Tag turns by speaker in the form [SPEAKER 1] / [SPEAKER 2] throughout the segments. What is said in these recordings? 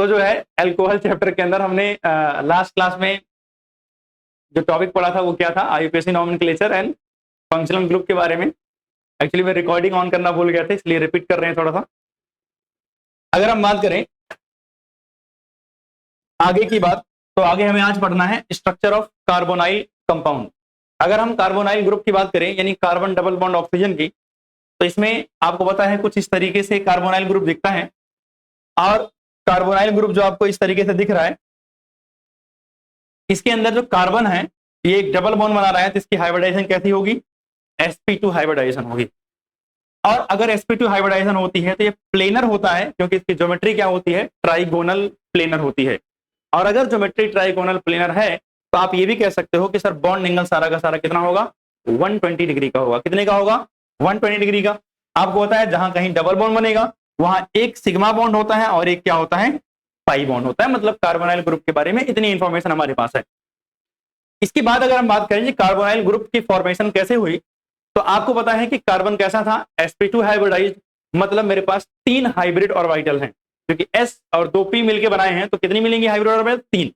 [SPEAKER 1] तो जो है अल्कोहल चैप्टर के अंदर हमने लास्ट क्लास में जो टॉपिक पढ़ा था वो क्या था, IUPAC nomenclature and functional group के बारे में। एक्चुअली मैं रिकॉर्डिंग ऑन करना भूल गया था, इसलिए रिपीट कर रहे हैं थोड़ा सा। अगर हम बात करें आगे की बात, तो आगे हमें आज पढ़ना है स्ट्रक्चर ऑफ कार्बोनाइल कंपाउंड। अगर हम कार्बोनाइल ग्रुप की बात करें यानी कार्बन डबल बॉन्ड ऑक्सीजन की, तो इसमें आपको पता है कुछ इस तरीके से कार्बोनाइल ग्रुप दिखता है। और कार्बोनाइल ग्रुप जो आपको इस तरीके से दिख रहा है, इसके अंदर जो कार्बन है ये एक डबल बॉन्ड बना रहा है, तो इसकी हाइब्रिडाइजेशन कैसी होगी, sp2 हाइब्रिडाइजेशन होगी। और अगर sp2 हाइब्रिडाइजेशन होती है तो ये प्लेनर होता है, क्योंकि इसकी ज्योमेट्री क्या होती है, ट्राइगोनल प्लेनर होती है। और अगर ज्योमेट्री ट्राइगोनल प्लेनर है तो आप ये भी कह सकते हो कि सर बॉन्ड एंगल सारा का सारा कितना होगा, 120 डिग्री का होगा। कितने का होगा, 120 डिग्री का। आपको पता है जहां कहीं डबल बॉन्ड बनेगा वहां एक सिग्मा बॉन्ड होता है और एक क्या होता है, पाई बॉन्ड होता है। मतलब कार्बोनाइल ग्रुप के बारे में इतनी इंफॉर्मेशन हमारे पास है। इसके बाद अगर हम बात करें कार्बोनाइल ग्रुप की फॉर्मेशन कैसे हुई, तो आपको पता है कि कार्बन कैसा था, sp2 हाइब्रिडाइज्ड। मतलब मेरे पास 3 हाइब्रिड ऑर्बिटल हैं, क्योंकि s और 2p मिलके बनाए हैं, तो कितनी मिलेंगी हाइब्रिड ऑर्बिटल, 3।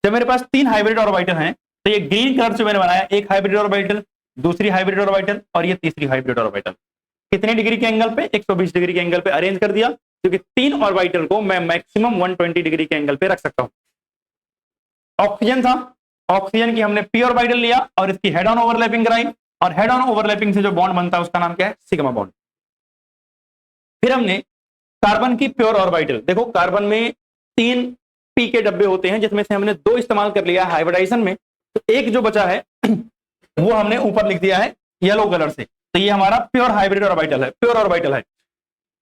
[SPEAKER 1] जब मेरे पास 3 हाइब्रिड ऑर्बिटल हैं तो ये ग्रीन कलर से मैंने बनाया, एक हाइब्रिड ऑर्बिटल, दूसरी हाइब्रिड ऑर्बिटल और ये तीसरी हाइब्रिड ऑर्बिटल। कितने डिग्री के एंगल पे, 120 डिग्री के एंगल पे अरेंज कर दिया, क्योंकि 3 ऑर्बिटल को मैं मैक्सिमम 120 डिग्री के एंगल पे रख सकता हूं। ऑक्सीजन था, ऑक्सीजन की हमने p ऑर्बिटल लिया और इसकी हेड ऑन ओवरलैपिंग कराई, और हेड ऑन ओवरलैपिंग से जो बॉन्ड बनता है उसका नाम क्या है, सिग्मा बॉन्ड। फिर हमने कार्बन की प्योर ऑर्बिटल, देखो कार्बन में 3 p के डब्बे होते हैं, जिसमें से हमने 2 इस्तेमाल कर लिया हाइब्रिडाइजेशन में, तो एक जो बचा है वो हमने ऊपर लिख दिया है येलो कलर से, तो ये हमारा प्योर हाइब्रिड ऑर्बिटल है, प्योर ऑर्बिटल है।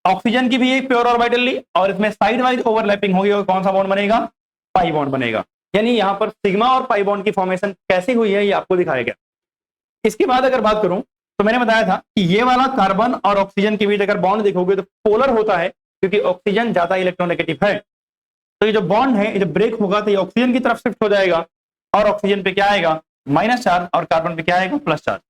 [SPEAKER 1] ऑक्सीजन की भी एक प्योर ऑर्बिटल ली और इसमें साइड वाइज ओवरलैपिंग होगी और कौन सा बॉन्ड बनेगा, पाई बॉन्ड बनेगा। यानी यहां पर सिग्मा और पाई बॉन्ड की फॉर्मेशन कैसे हुई है ये आपको दिखाया गया। इसके बाद अगर बात करूं तो मैंने बताया था कि ये वाला कार्बन और ऑक्सीजन के बीच अगर बॉन्ड देखोगे तो पोलर होता है, क्योंकि ऑक्सीजन ज्यादा इलेक्ट्रोनेगेटिव है। तो ये जो बॉन्ड है ये जब ब्रेक होगा तो ये ऑक्सीजन की तरफ शिफ्ट हो जाएगा और ऑक्सीजन पे क्या आएगा, माइनस चार्ज, और कार्बन पे क्या आएगा, प्लस चार्ज।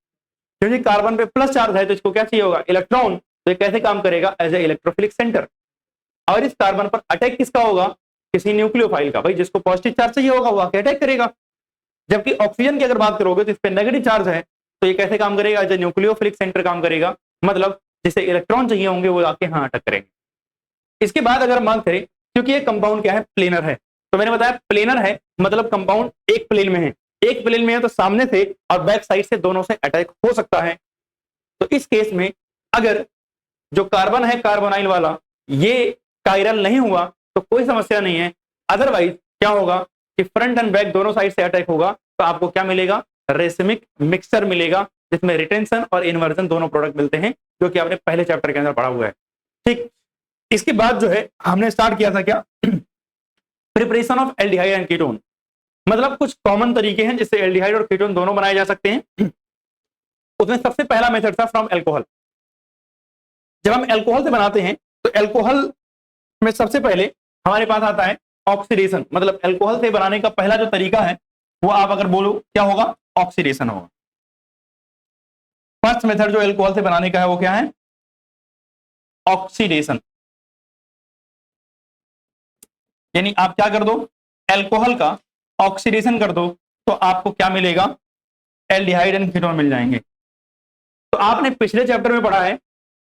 [SPEAKER 1] क्योंकि कार्बन पे प्लस चार्ज है तो इसको क्या चाहिए होगा, इलेक्ट्रॉन। तो ये कैसे काम करेगा, एज ए इलेक्ट्रोफिलिक सेंटर। और इस कार्बन पर अटैक किसका होगा, किसी न्यूक्लियोफाइल का। भाई जिसको पॉजिटिव चार्ज चाहिए होगा वो आके अटैक करेगा। जबकि ऑक्सीजन की अगर बात करोगे तो इस पे नेगेटिव चार्ज है, तो ये कैसे काम करेगा, एज ए न्यूक्लियोफिलिक सेंटर काम करेगा। मतलब जिसे इलेक्ट्रॉन चाहिए होंगे वो आके हाँ अटैक करेंगे। इसके बाद अगर हम बात करें, क्योंकि ये कंपाउंड क्या है, प्लेनर है, तो मैंने बताया प्लेनर है मतलब कंपाउंड एक प्लेन में है। एक प्लेन में है तो सामने से और बैक साइड से दोनों से अटैक हो सकता है। तो इस केस में अगर जो कार्बन है कार्बोनाइल वाला ये कायरल नहीं हुआ तो कोई समस्या नहीं है। अदरवाइज क्या होगा कि फ्रंट एंड बैक दोनों साइड से अटैक होगा, तो आपको क्या मिलेगा, रेसिमिक मिक्सचर मिलेगा, जिसमें रिटेंशन और इन्वर्जन दोनों प्रोडक्ट मिलते हैं, जो कि आपने पहले चैप्टर के अंदर पढ़ा हुआ है। ठीक, इसके बाद जो है हमने स्टार्ट किया था क्या, preparation of aldehyde and ketone. मतलब कुछ कॉमन तरीके हैं जिससे एल्डिहाइड और कीटोन दोनों बनाए जा सकते हैं। उसमें सबसे पहला मेथड था फ्रॉम एल्कोहल। जब हम एल्कोहल से बनाते हैं तो एल्कोहल में सबसे पहले हमारे पास आता है ऑक्सीडेशन। मतलब एल्कोहल से बनाने का पहला जो तरीका है वो आप अगर बोलो क्या होगा, ऑक्सीडेशन होगा। फर्स्ट मेथड जो एल्कोहल से बनाने का है वो क्या है, ऑक्सीडेशन। यानी आप क्या कर दो, एल्कोहल का ऑक्सीडेशन कर दो तो आपको क्या मिलेगा, एल्डिहाइड एंड कीटोन मिल जाएंगे। तो आपने पिछले चैप्टर में पढ़ा है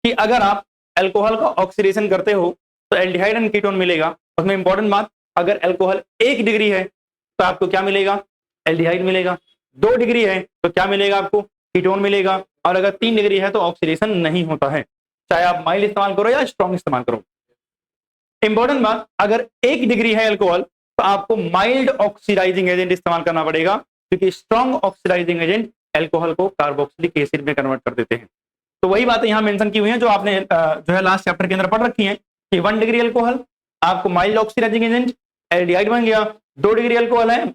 [SPEAKER 1] कि अगर आप एल्कोहल का ऑक्सीडेशन करते हो तो एल्डिहाइड एंड कीटोन मिलेगा। उसमें इंपॉर्टेंट बात, अगर एल्कोहल 1 डिग्री है तो आपको क्या मिलेगा, एल्डिहाइड मिलेगा। 2 डिग्री है तो क्या मिलेगा आपको, कीटोन मिलेगा। और अगर 3 डिग्री है तो ऑक्सीडेशन नहीं होता है, चाहे आप माइल्ड इस्तेमाल करो या स्ट्रॉन्ग इस्तेमाल करो। इंपॉर्टेंट बात, अगर 1 डिग्री है एल्कोहल तो आपको माइल्ड ऑक्सीडाइजिंग एजेंट इस्तेमाल करना पड़ेगा, क्योंकि स्ट्रॉन्ग ऑक्सीडाइजिंग एजेंट एल्कोहल को कार्बोक्सिलिक एसिड में कन्वर्ट कर देते हैं। तो वही बातें यहां मेंशन की हुई हैं जो आपने जो है लास्ट चैप्टर के अंदर पढ़ रखी हैं कि 1 डिग्री एल्कोहल आपको माइल्ड ऑक्सीडाइजिंग एजेंट एल्डिहाइड बन गया। 2 डिग्री एल्कोहल है,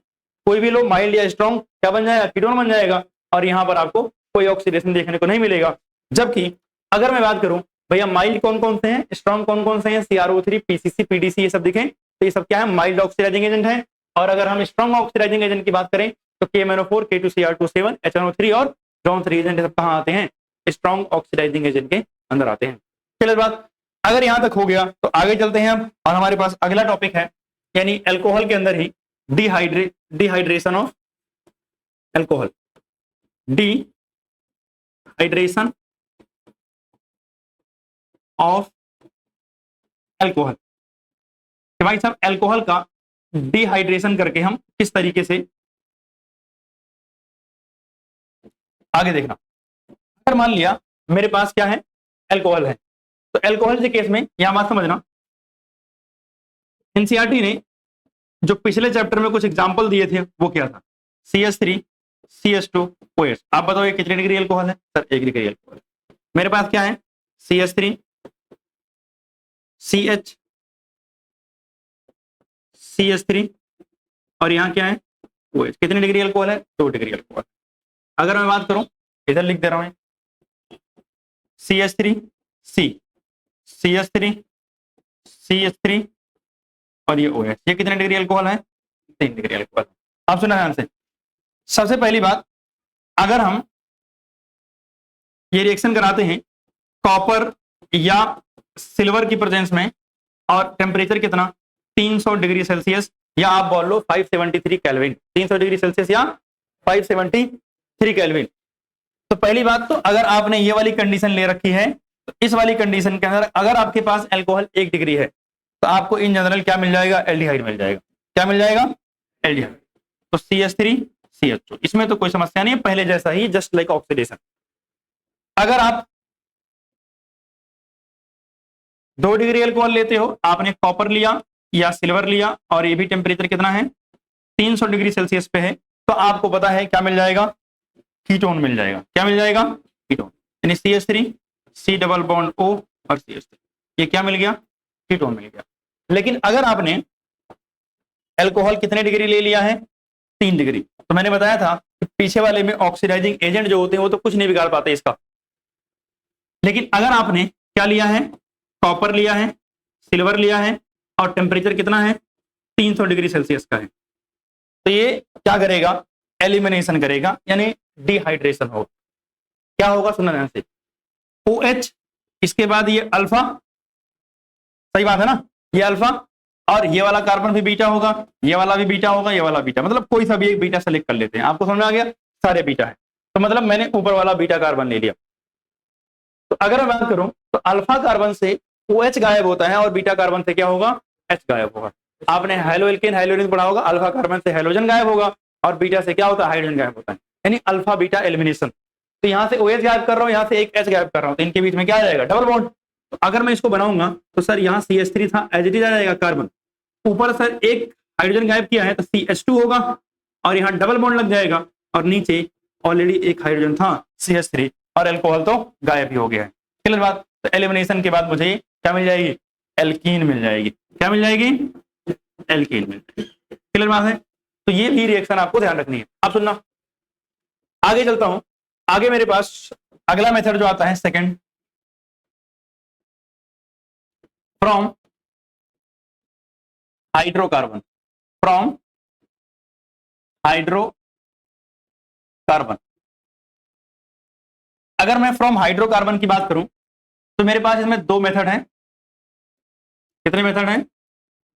[SPEAKER 1] कोई भी लो माइल्ड या स्ट्रॉन्ग क्या बन जाएगा, कीटोन बन जाएगा। और यहां पर आपको कोई ऑक्सीडेशन देखने को नहीं मिलेगा। जबकि अगर मैं बात करूं भैया माइल्ड कौन कौन से हैं, स्ट्रॉन्ग कौन कौन से हैं, CrO3 PCC PDC ये सब दिखें तो ये सब क्या है, माइल्ड ऑक्सीडाइजिंग एजेंट है। और अगर हम स्ट्रॉन्ग ऑक्सीडाइजिंग एजेंट की बात करें तो KMnO4 K2Cr27 HNO3 और Bron3 एजेंट सब कहां आते हैं, स्ट्रॉन्ग ऑक्सीडाइजिंग एजेंट के अंदर आते हैं। चलिए बात अगर यहां तक हो गया तो आगे चलते हैं अब, और हमारे पास अगला टॉपिक है यानी अल्कोहल के अंदर ही dehydration of alcohol, dehydration of alcohol. कि भाई साहब अल्कोहल का डिहाइड्रेशन करके हम किस तरीके से आगे देखना। अगर मान लिया मेरे पास क्या है, अल्कोहल है, तो अल्कोहल के केस में यहां बात समझना, एनसीईआरटी ने जो पिछले चैप्टर में कुछ एग्जांपल दिए थे वो क्या था, CH3 CH2 OH। आप बताओ ये कितने डिग्री अल्कोहल है? Sir 1 degree alcohol. मेरे पास क्या है, CH3 CH CH3 और यहां क्या है OH। कितनी डिग्री अल्कोहल है? 2 डिग्री अल्कोहल। अगर मैं बात करूं, इधर लिख दे रहा हूं CH3 C CH3 CH3 और ये OH, ये कितने डिग्री अल्कोहल है? 3 डिग्री अल्कोहल। आप सुना ध्यान से। सबसे पहली बात, अगर हम ये रिएक्शन कराते हैं कॉपर या सिल्वर की प्रेजेंस में और टेम्परेचर कितना 300 डिग्री सेल्सियस या आप बोल लो 573 केल्विन, 300 डिग्री सेल्सियस या 573 केल्विन। तो पहली बात तो अगर आपने ये वाली कंडीशन ले रखी है तो इस वाली कंडीशन के अंदर अगर आपके पास अल्कोहल 1 डिग्री है तो आपको इन जनरल क्या मिल जाएगा, एल्डिहाइड मिल जाएगा। क्या मिल जाएगा? एल्डिहाइड। तो CH3 CH2, इसमें तो कोई समस्या नहीं है, पहले जैसा ही, जस्ट लाइक ऑक्सीडेशन। अगर आप 2 डिग्री अल्कोहल लेते हो, आपने कॉपर लिया या सिल्वर लिया और ये भी टेम्परेचर कितना है 300 डिग्री सेल्सियस पे है, तो आपको पता है क्या मिल जाएगा, कीटोन मिल जाएगा। क्या मिल जाएगा? कीटोन। यानी CH3 C double bond O और CH3, ये क्या मिल गया? कीटोन मिल गया। लेकिन अगर आपने अल्कोहल कितने डिग्री ले लिया है 3 डिग्री, तो मैंने बताया था कि पीछे वाले में ऑक्सीडाइजिंग एजेंट जो होते हैं वो तो कुछ नहीं बिगाड़ पाते इसका। लेकिन अगर आपने क्या लिया है, कॉपर लिया है, सिल्वर लिया है और टेम्परेचर कितना है 300 डिग्री सेल्सियस का है, तो ये क्या करेगा, एलिमिनेशन करेगा, यानी डिहाइड्रेशन होगा। क्या होगा, सुनना ध्यान से, OH, इसके बाद ये अल्फा, सही बात है ना, ये अल्फा और ये वाला कार्बन भी बीटा होगा, ये वाला भी बीटा होगा, ये वाला बीटा, मतलब कोई सा भी एक बीटा सेलेक्ट कर लेते हैं। आपको समझ में आ गया, सारे बीटा है, तो मतलब मैंने ऊपर वाला बीटा कार्बन ले लिया। तो अगर मैं बात करूं तो अल्फा कार्बन से OH गायब होता है और बीटा कार्बन से क्या होगा, H गायब होगा। आपने हाइलो एल्केन हाइलोजन पढ़ा होगा, अल्फा कार्बन से हाइलोजन गायब होगा और बीटा से क्या होता है, हाइड्रोजन गायब होता है, यानी अल्फा बीटा एलिमिनेशन। तो यहां से OH गायब कर रहा हूं, यहां से एक H गायब कर रहा हूं, तो इनके बीच में क्या आ जाएगा, डबल बॉन्ड। तो अगर मैं इसको बनाऊंगा तो सर यहाँ CH3 था, एज इट इज आ जाएगा कार्बन, ऊपर सर एक हाइड्रोजन गायब किया है तो CH2 होगा और यहाँ डबल बॉन्ड लग जाएगा और नीचे ऑलरेडी एक हाइड्रोजन था CH3 और अल्कोहल तो गायब ही हो गया है। क्लियर बात। तो एलिमिनेशन के बाद मुझे क्या मिल जाएगी, एल्कीन मिल जाएगी। क्या मिल जाएगी, एल्कीन मिल जाएगी। क्लियर बात है। तो ये भी रिएक्शन आपको ध्यान रखनी है। आप सुनना, आगे चलता हूं। आगे मेरे पास अगला मेथड जो आता है second, from hydrocarbon, from hydrocarbon. अगर मैं फ्रॉम हाइड्रोकार्बन की बात करूं तो मेरे पास इसमें 2 मेथड हैं। कितने मेथड हैं,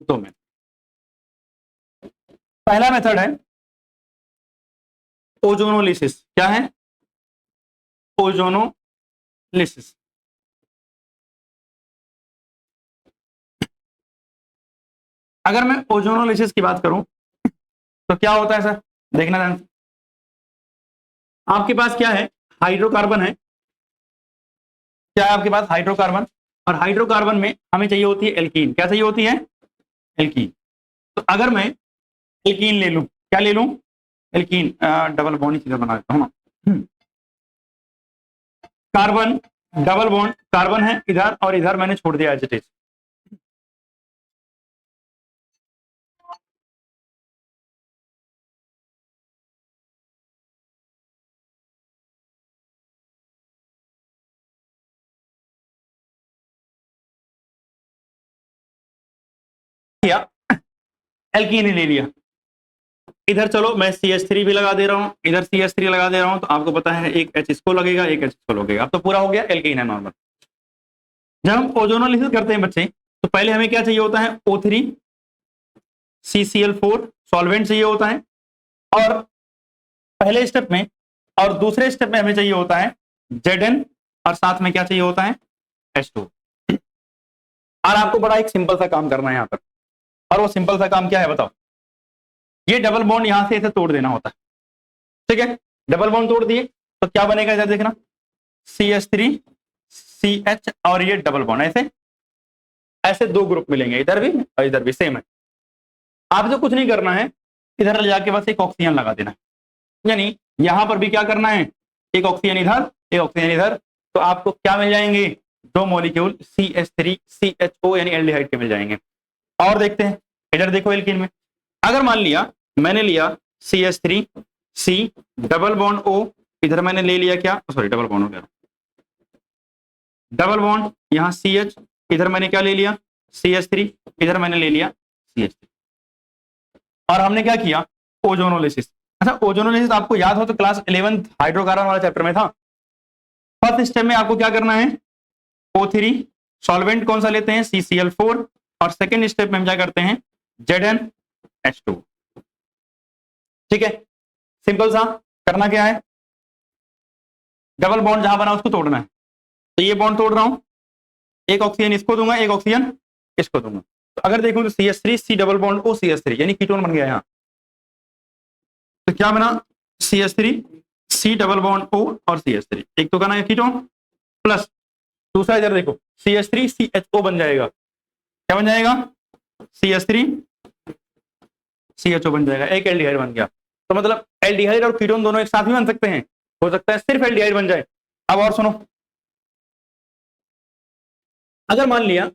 [SPEAKER 1] 2 मेथड। पहला मेथड है ओजोनोलिसिस। क्या है, ओजोनोलिसिस। अगर मैं ओजोनोलिसिस की बात करूं तो क्या होता है सर, देखना ध्यान से। आपके पास क्या है, हाइड्रोकार्बन है, क्या है आपके पास, हाइड्रोकार्बन, और हाइड्रोकार्बन में हमें चाहिए होती है एल्कीन। क्या चाहिए होती है, एल्कीन। तो अगर मैं एल्कीन ले लूं, क्या ले लूं, एल्कीन, डबल बॉन्ड ही सीधा बना देता हूं ना, कार्बन डबल बॉन्ड, कार्बन है इधर और इधर मैंने छोड़ दिया एज इट इज। एल्कीन ही ले लिया। इधर चलो मैं CH3 भी लगा दे रहा हूं, इधर CH3 लगा दे रहा हूं, तो आपको पता है एक H इसको लगेगा, एक H इसको लगेगा। अब तो पूरा हो गया, एल्कीन है नॉर्मल। जब हम ओजोनोलिसिस करते हैं बच्चे तो पहले हमें क्या चाहिए होता है, O3 CCl4 सॉल्वेंट चाहिए होता है, और पहले स्टेप में और दूसरे स्टेप में हमें चाहिए होता है Zn, और साथ में क्या चाहिए होता है H2। और आपको बड़ा एक सिंपल सा काम करना है यहाँ पर, और वो सिंपल सा काम क्या है बताओ? ये डबल बॉन्ड यहां से इसे तोड़ देना होता है, ठीक है? डबल बॉन्ड तोड़ दिए तो क्या बनेगा इधर देखना, CH3 CH, और ये डबल बॉन्ड ऐसे ऐसे दो ग्रुप मिलेंगे, इधर भी और इधर भी सेम है। आपको कुछ नहीं करना है, इधर ले जाके बस एक ऑक्सीजन लगा देना है, यानी यहां पर भी क्या करना है, एक ऑक्सीजन इधर एक ऑक्सीजन इधर, तो आपको क्या मिल जाएंगे, दो मॉलिक्यूल CH3 CHO यानी एल्डिहाइड के मिल जाएंगे। और देखते हैं, इधर देखो एल्कीन में, अगर मान लिया मैंने लिया CH3 C double bond O, इधर मैंने ले लिया क्या, सॉरी डबल बॉन्ड हो गया, डबल बॉन्ड यहां CH, इधर मैंने क्या ले लिया CH3, इधर मैंने ले लिया CH3, और हमने क्या किया ओजोनोलिसिस। अच्छा, ओजोनोलिसिस आपको याद हो तो क्लास 11 हाइड्रोकार्बन वाला चैप्टर में था। फर्स्ट स्टेप में आपको क्या करना है, O3 सॉल्वेंट कौन सा लेते हैं CCl4, और सेकेंड स्टेप में हम क्या करते हैं ZnH2, ठीक है? सिंपल सा करना क्या है, डबल बॉन्ड जहां बना उसको तोड़ना है, तो ये बॉन्ड तोड़ रहा हूं, एक ऑक्सीजन इसको दूंगा एक ऑक्सीजन इसको दूंगा, तो अगर देखो तो CH3 C double bond O CH3 यानी कीटोन बन गया यहाँ, तो क्या बना CH3 C double bond O और CH3, एक तो कहना कीटोन, प्लस दूसरा इधर देखो CH3 CHO बन जाएगा, क्या बन जाएगा CH3 CHO बन जाएगा, एक एल्डिहाइड बन गया। तो मतलब एल्डिहाइड और कीटोन दोनों एक साथ भी बन सकते हैं, हो सकता है सिर्फ एल्डिहाइड बन जाए। अब और सुनो, अगर मान लिया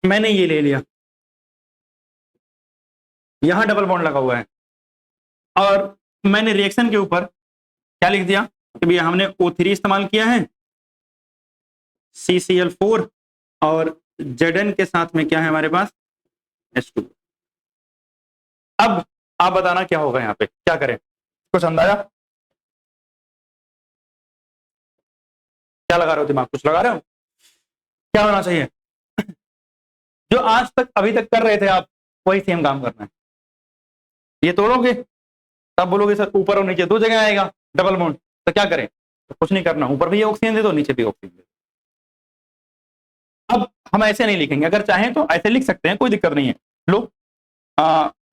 [SPEAKER 1] मैंने ये ले लिया, यहां डबल बॉन्ड लगा हुआ है, और मैंने रिएक्शन के ऊपर क्या लिख दिया कि भैया हमने O3 इस्तेमाल किया है, CCl4, और Zn के साथ में क्या है हमारे पास H2। अब आप बताना क्या होगा यहाँ पे, क्या करें, कुछ अंदाजा, क्या लगा रहे हो दिमाग, कुछ लगा रहे हो, क्या होना चाहिए? जो आज तक अभी तक कर रहे थे आप, वही सेम काम करना है। ये तोड़ोगे तब बोलोगे सर ऊपर और नीचे दो जगह आएगा डबल बॉन्ड, तो क्या करें, तो कुछ नहीं करना, ऊपर भी ऑक्सीजन दे दो नीचे भी ऑक्सीजन दे दो। अब हम ऐसे नहीं लिखेंगे, अगर चाहें तो ऐसे लिख सकते हैं, कोई दिक्कत नहीं है। लो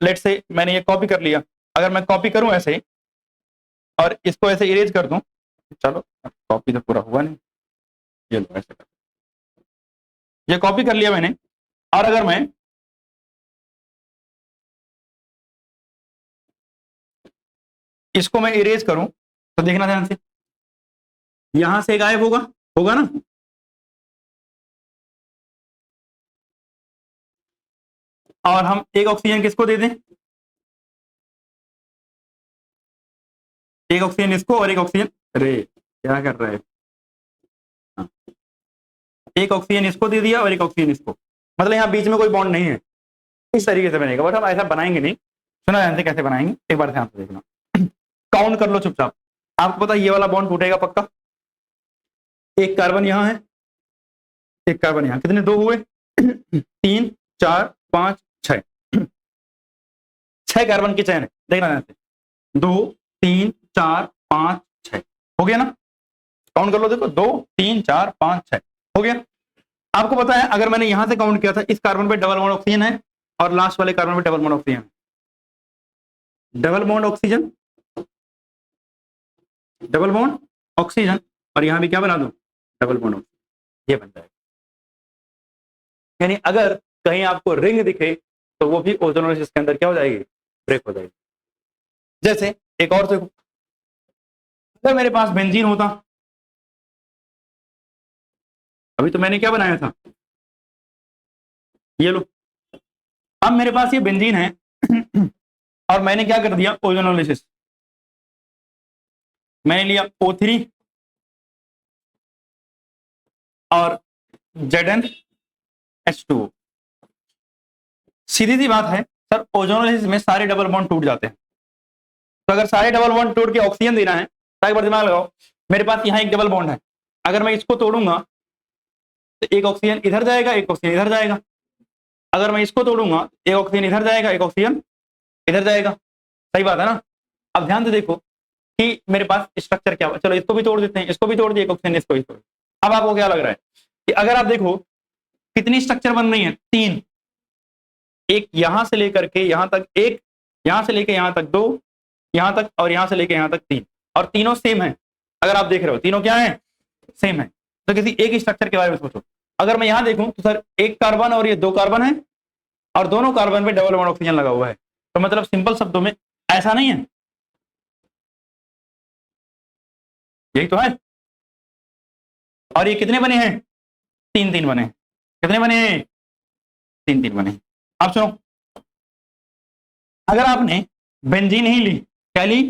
[SPEAKER 1] लेट से मैंने ये कॉपी कर लिया, अगर मैं कॉपी करूं ऐसे और इसको ऐसे इरेज कर दूं, चलो कॉपी तो पूरा हुआ नहीं, ये लो ऐसे कर, ये कॉपी कर लिया मैंने, और अगर मैं इसको मैं इरेज करूं तो देखना ध्यान से, यहां से गायब होगा, होगा ना, और हम एक ऑक्सीजन किसको दे दें, एक ऑक्सीजन इसको और एक ऑक्सीजन, अरे क्या कर रहा है, हाँ, एक ऑक्सीजन इसको दे दिया और एक ऑक्सीजन इसको, मतलब यहाँ बीच में कोई बॉन्ड नहीं है, इस तरीके से बनेगा, बट हम ऐसा बनाएंगे नहीं। सुना ध्यान से कैसे बनाएंगे, एक बार ध्यान से देखना, काउंट कर लो चुपचाप, आपको पता है ये वाला बॉन्ड टूटेगा पक्का, एक कार्बन यहाँ है, एक कार्बन यहाँ, कितने दो हुए 3 4 5 6, 6 कार्बन की चैन है, देखना ध्यान से, 2 3 4 5 6 हो गया ना, काउंट कर लो, देखो 2 3 4 5 6 हो गया। आपको पता है अगर मैंने यहां से काउंट किया था, इस कार्बन पे डबल बॉन्ड ऑक्सीजन है और लास्ट वाले कार्बन पे डबल बॉन्ड ऑक्सीजन है, double bond oxygen double bond oxygen, और यहां भी क्या बना दो डबल बॉन्ड ऑक्सीजन, ये बन जाएगा। यानी अगर कहीं आपको रिंग दिखे तो वो भी ओजोनोलिसिस के अंदर क्या हो जाएगी, ब्रेक हो जाएगी। जैसे एक और देखो, अगर मेरे पास बेंजीन होता, अभी तो मैंने क्या बनाया था, ये लो, अब मेरे पास ये बेंजीन है और मैंने क्या कर दिया ओजोनोलिसिस, मैंने लिया O3 और ZnH2। सीधी सी बात है सर, ओजोनोलिसिस में सारे डबल बॉन्ड टूट जाते हैं, तो अगर सारे डबल बॉन्ड टूट के ऑक्सीजन देना है, तो एक बार दिमाग लगाओ, मेरे पास यहाँ एक डबल बॉन्ड है, अगर मैं इसको तोड़ूंगा तो एक ऑक्सीजन इधर जाएगा एक ऑक्सीजन इधर जाएगा, अगर मैं इसको तोड़ूंगा, एक ऑक्सीजन इधर जाएगा, एक ऑक्सीजन इधर जाएगा, सही बात है ना। अब ध्यान से देखो कि मेरे पास स्ट्रक्चर क्या हुआ। चलो इसको भी तोड़ देते हैं, इसको भी तोड़ दिए, एक ऑक्सीजन इसको भी तोड़। अब आपको क्या लग रहा है कि अगर आप देखो कितनी स्ट्रक्चर बन रही है, 3, एक यहां से लेकर के यहां तक, एक यहां से लेकर यहां तक 2, यहां तक, और यहां से लेकर यहां तक 3, और तीनों सेम है। अगर आप देख रहे हो तीनों क्या है, सेम है। तो किसी एक स्ट्रक्चर के बारे में सोचो। अगर मैं यहां देखूं तो सर एक कार्बन और ये 2 कार्बन है, और दोनों कार्बन पे डबल बॉन्ड ऑक्सीजन लगा हुआ है। तो मतलब सिंपल शब्दों में ऐसा नहीं है, यही तो है। और ये कितने बने हैं, 3-3 बने हैं। कितने बने हैं, 3-3 बने हैं। आप सुनो, अगर आपने बेंजीन ही ली, क्या ली,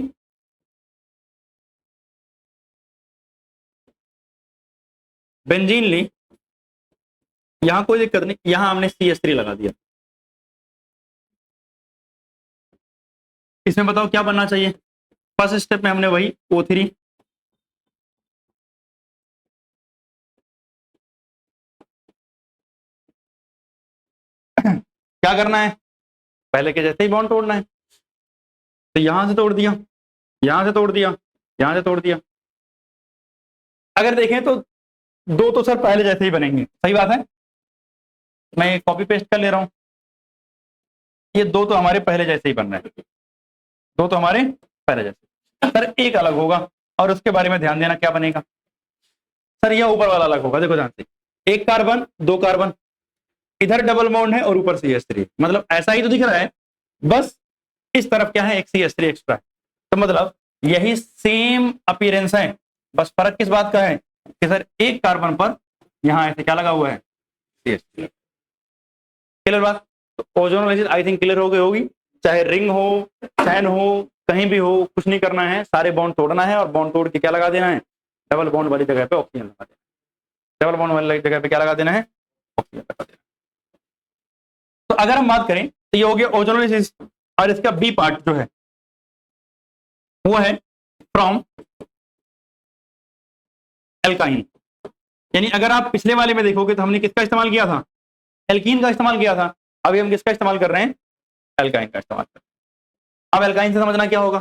[SPEAKER 1] बेंजीन ली, यहां कोई दिक्कत नहीं, यहां हमने CH3 लगा दिया। इसमें बताओ क्या बनना चाहिए। फर्स्ट स्टेप में हमने वही O3, क्या करना है, पहले के जैसे ही बॉन्ड तोड़ना है। तो यहां से तोड़ दिया, यहां से तोड़ दिया, यहां से तोड़ दिया। अगर देखें तो दो तो सर पहले जैसे ही बनेंगे, सही बात है। मैं कॉपी पेस्ट कर ले रहा हूं, ये दो तो हमारे पहले जैसे ही बन रहे हैं, दो तो हमारे पहले जैसे। सर एक अलग होगा, और उसके बारे में ध्यान देना, क्या बनेगा सर, यह ऊपर वाला अलग होगा। देखो ध्यान से, एक कार्बन, 2 कार्बन, इधर डबल बॉन्ड है और ऊपर CH3, मतलब ऐसा ही तो दिख रहा है, बस इस तरफ क्या है, एक CH3 एक्स्ट्रा है। तो मतलब यही सेम अपीयरेंस है, बस फर्क किस बात का है कि सर एक कार्बन पर यहां ऐसे क्या लगा हुआ है, CH3। क्लियर बात। तो ओजोनोलाइसिस आई थिंक क्लियर हो गई होगी। चाहे रिंग हो, चैन हो, कहीं भी हो, कुछ नहीं करना है, सारे बॉन्ड तोड़ना है, और बॉन्ड तोड़ के क्या लगा देना है, डबल बॉन्ड वाली जगह पे ऑक्सीजन लगा देना। डबल बॉन्ड वाली जगह पे क्या लगा देना है, ऑक्सीजन लगा देना। तो अगर हम बात करें तो ये हो गया ओजोनोलाइसिस, और इसका बी पार्ट जो है वो है फ्रॉम एल्काइन। यानी अगर आप पिछले वाले में देखोगे तो हमने किसका इस्तेमाल किया था, एल्कीन का इस्तेमाल किया था। अभी हम किसका इस्तेमाल कर रहे हैं, एल्काइन का इस्तेमाल कर रहे हैं। अब एल्काइन से समझना क्या होगा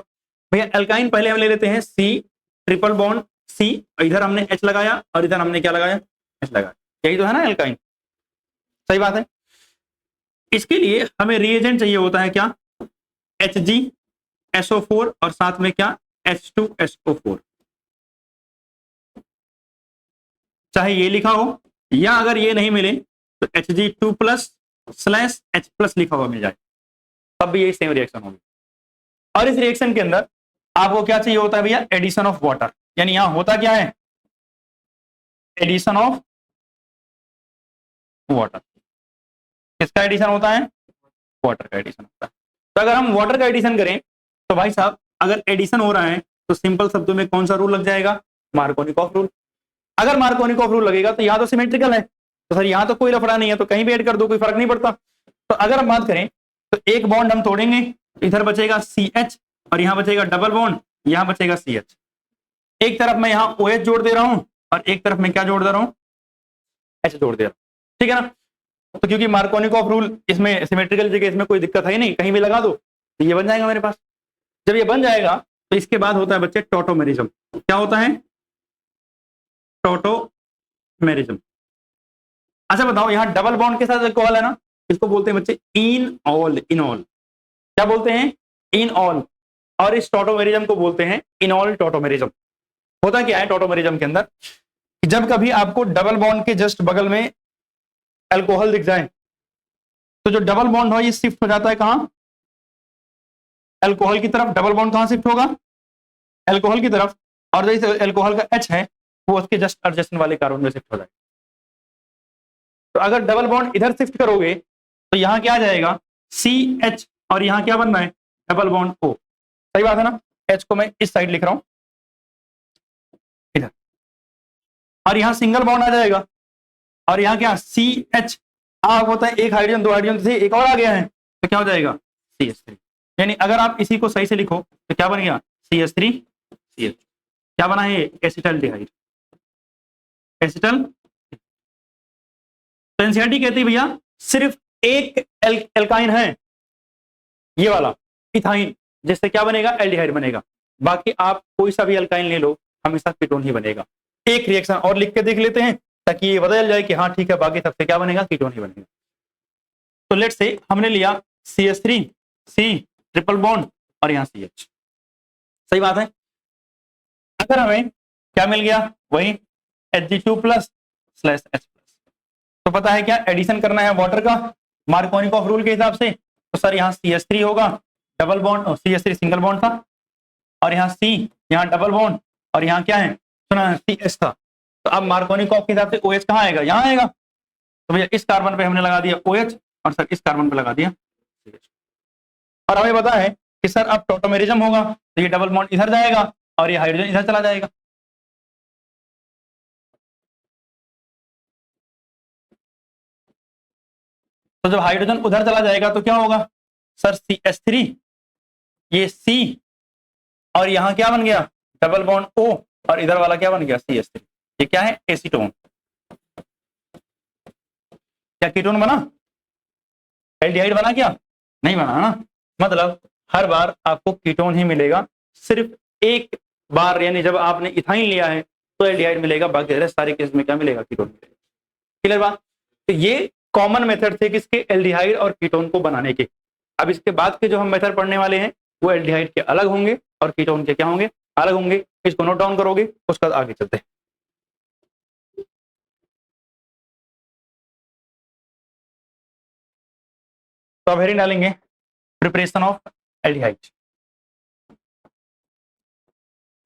[SPEAKER 1] भैया, एल्काइन पहले हम ले लेते हैं C, ट्रिपल बॉन्ड C, इधर हमने H लगाया और इधर हमने क्या लगाया, H लगाया। यही तो है ना एल्काइन, सही बात है। इसके लिए हमें रिएजेंट चाहिए होता है क्या, HgSO4 और साथ में क्या, H2SO4। चाहे ये लिखा हो, या अगर ये नहीं मिले तो Hg2+/H+ लिखा हुआ मिल जाए, तब भी यही सेम रिएक्शन होगी। और इस रिएक्शन के अंदर आपको क्या चाहिए होता है भैया, एडिशन ऑफ वाटर। यानी यहां होता क्या है, एडिशन ऑफ वाटर। किसका एडिशन होता है, वाटर का एडिशन होता है। तो अगर हम वाटर का एडिशन करें तो भाई साहब, अगर एडिशन हो रहा है तो सिंपल शब्दों में कौन सा रूल लग जाएगा, मार्कोनिकॉफ रूल। अगर मार्कोनिकॉफ रूल लगेगा तो यहां तो सिमेट्रिकल है, तो सर यहां तो कोई लफड़ा नहीं है, तो कहीं भी ऐड कर दो, कोई फर्क नहीं पड़ता। तो अगर हम बात करें तो एक बॉन्ड हम तोड़ेंगे, इधर बचेगा CH, और यहां बचेगा डबल बॉन्ड, यहां बचेगा CH। एक तरफ मैं यहां OH जोड़ दे रहा हूं, और एक तरफ मैं क्या जोड़ दे रहा हूं, H जोड़ दे रहा हूं, ठीक है ना। तो क्योंकि मार्कोनिकॉफ रूल इसमें सिमेट्रिकल जगह, इसमें कोई दिक्कत है नहीं, कहीं भी लगा दो तो ये बन जाएगा मेरे पास। जब ये बन जाएगा तो इसके बाद होता है बच्चे टॉटोमेरिज्म। क्या होता है, टॉटोमेरिज्म। अच्छा बताओ, यहाँ डबल बॉन्ड के साथ अल्कोहल है ना, इसको बोलते हैं बच्चे इनऑल। इनऑल क्या बोलते हैं, इनऑल। और इस टॉटोमेरिज्म को बोलते हैं इनऑल टॉटोमेरिज्म। होता क्या है टॉटोमेरिज्म के अंदर, जब कभी आपको डबल बॉन्ड के जस्ट बगल में अल्कोहल दिख जाए तो जो डबल बॉन्ड हो ये शिफ्ट हो जाता है कहां, अल्कोहल की तरफ। डबल बॉन्ड कहां शिफ्ट होगा, अल्कोहल की तरफ। और जैसे अल्कोहल का H है वो उसके जस्ट एडजेसेंट वाले कार्बन में शिफ्ट हो जाएगा। तो अगर डबल बॉन्ड इधर शिफ्ट करोगे तो यहां क्या आ जाएगा, CH, और यहां क्या बनना है, डबल बॉन्ड O। सही बात है ना। H को मैं इस साइड लिख रहा हूं इधर, और यहां सिंगल बॉन्ड आ जाएगा, और यहां क्या CH होता है, एक हाइड्रोजन, 2 हाइड्रोजन थे, एक और आ गया है, तो क्या हो जाएगा CH3। यानी अगर आप इसी को सही से लिखो तो क्या बन गया, CH3 CH। क्या बना है, एसिटल्डिहाइड, एसिटल। तो एनसीईआरटी कहती है भैया सिर्फ एक एल्काइन है ये वाला इथाइन, जिससे क्या बनेगा, एल्डिहाइड बनेगा। बाकी आप कोई सा भी एल्काइन ले लो, हमेशा कीटोन ही बनेगा। एक रिएक्शन और लिख के देख लेते हैं ताकि ये बदल जाए कि हाँ ठीक है, बाकी सबसे क्या बनेगा, कीटोन ही बनेगा। तो लेट्स से हमने लिया CH3 C ट्रिपल बॉन्ड और यहाँ CH, सही बात है। अगर हमें क्या मिल गया, वही Hg2+/H+, तो पता है क्या एडिशन करना है वाटर का मार्कोनिकॉफ रूल के हिसाब से। तो सर यहाँ CH3 होगा, double bond, CH3 single bond था, और यहाँ C, यहाँ डबल बॉन्ड, और यहाँ क्या है, सुना CH था। तो अब मार्कोनिकॉफ के हिसाब से OH कहाँ आएगा, यहाँ आएगा। तो भैया इस कार्बन पे हमने लगा दिया OH, और सर इस कार्बन पे लगा दिया CH। और हमें पता है कि सर अब टॉटोमेरिज्म होगा, तो ये डबल बॉन्ड इधर जाएगा और ये हाइड्रोजन इधर चला जाएगा। तो जब हाइड्रोजन उधर चला जाएगा तो क्या होगा, सर CH3, ये C, और यहाँ क्या बन गया, डबल बॉन्ड O, और इधर वाला क्या बन गया, CH3। ये क्या है, एसीटोन। क्या कीटोन बना, एल्डिहाइड बना क्या, नहीं बना ना। मतलब हर बार आपको कीटोन ही मिलेगा, सिर्फ एक बार यानी जब आपने इथाइन लिया है तो एल्डिहाइड मिलेगा, बाकी सारे केस में क्या मिलेगा, कीटोन मिलेगा। क्लियर बात। तो ये कॉमन मेथड थे किसके, एल्डिहाइड और कीटोन को बनाने के। अब इसके बाद के जो हम मेथड पढ़ने वाले हैं वो एल्डिहाइड के अलग होंगे और कीटोन के क्या होंगे, अलग होंगे। इसको नोट डाउन करोगे, उसके बाद आगे चलते हैं। तो अब हेडिंग डालेंगे preparation of aldehyde,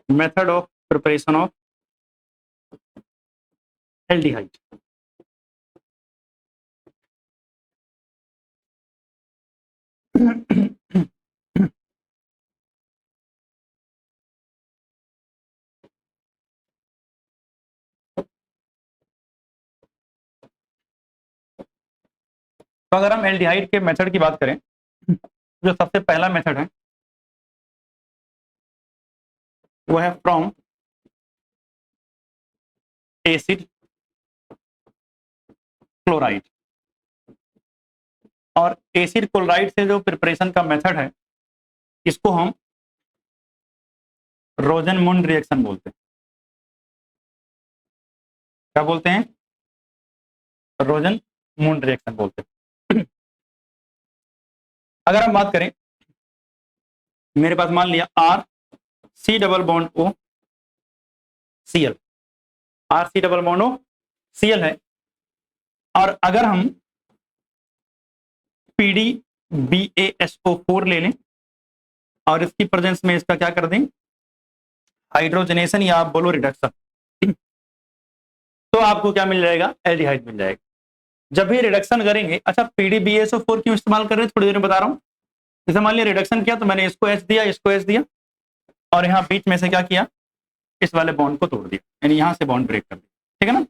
[SPEAKER 1] method of preparation of aldehyde. तो अगर हम एल्डिहाइड के मेथड की बात करें, जो सबसे पहला मेथड है वो है फ्रॉम एसिड क्लोराइड। और एसिड क्लोराइड से जो प्रिपरेशन का मेथड है इसको हम रोजन-मुंड रिएक्शन बोलते हैं। क्या बोलते हैं, रोजन-मुंड रिएक्शन बोलते हैं। अगर हम बात करें, मेरे पास मान लिया R C double bond O Cl, R C double bond O Cl है, और अगर हम PdBaSO4 ले लें और इसकी प्रेजेंस में इसका क्या कर दें, हाइड्रोजनेशन या आप बोलो रिडक्शन, तो आपको क्या मिल जाएगा, एल्डिहाइड मिल जाएगा। जब भी रिडक्शन करेंगे, अच्छा PdBaSO4 क्यों इस्तेमाल कर रहे हैं थोड़ी देर में बता रहा हूं। जैसे मान लिया रिडक्शन किया तो मैंने इसको H दिया, इसको H दिया, और यहाँ बीच में से क्या किया, इस वाले बॉन्ड को तोड़ दिया, यानी यहां से बॉन्ड ब्रेक कर दिया, ठीक है ना।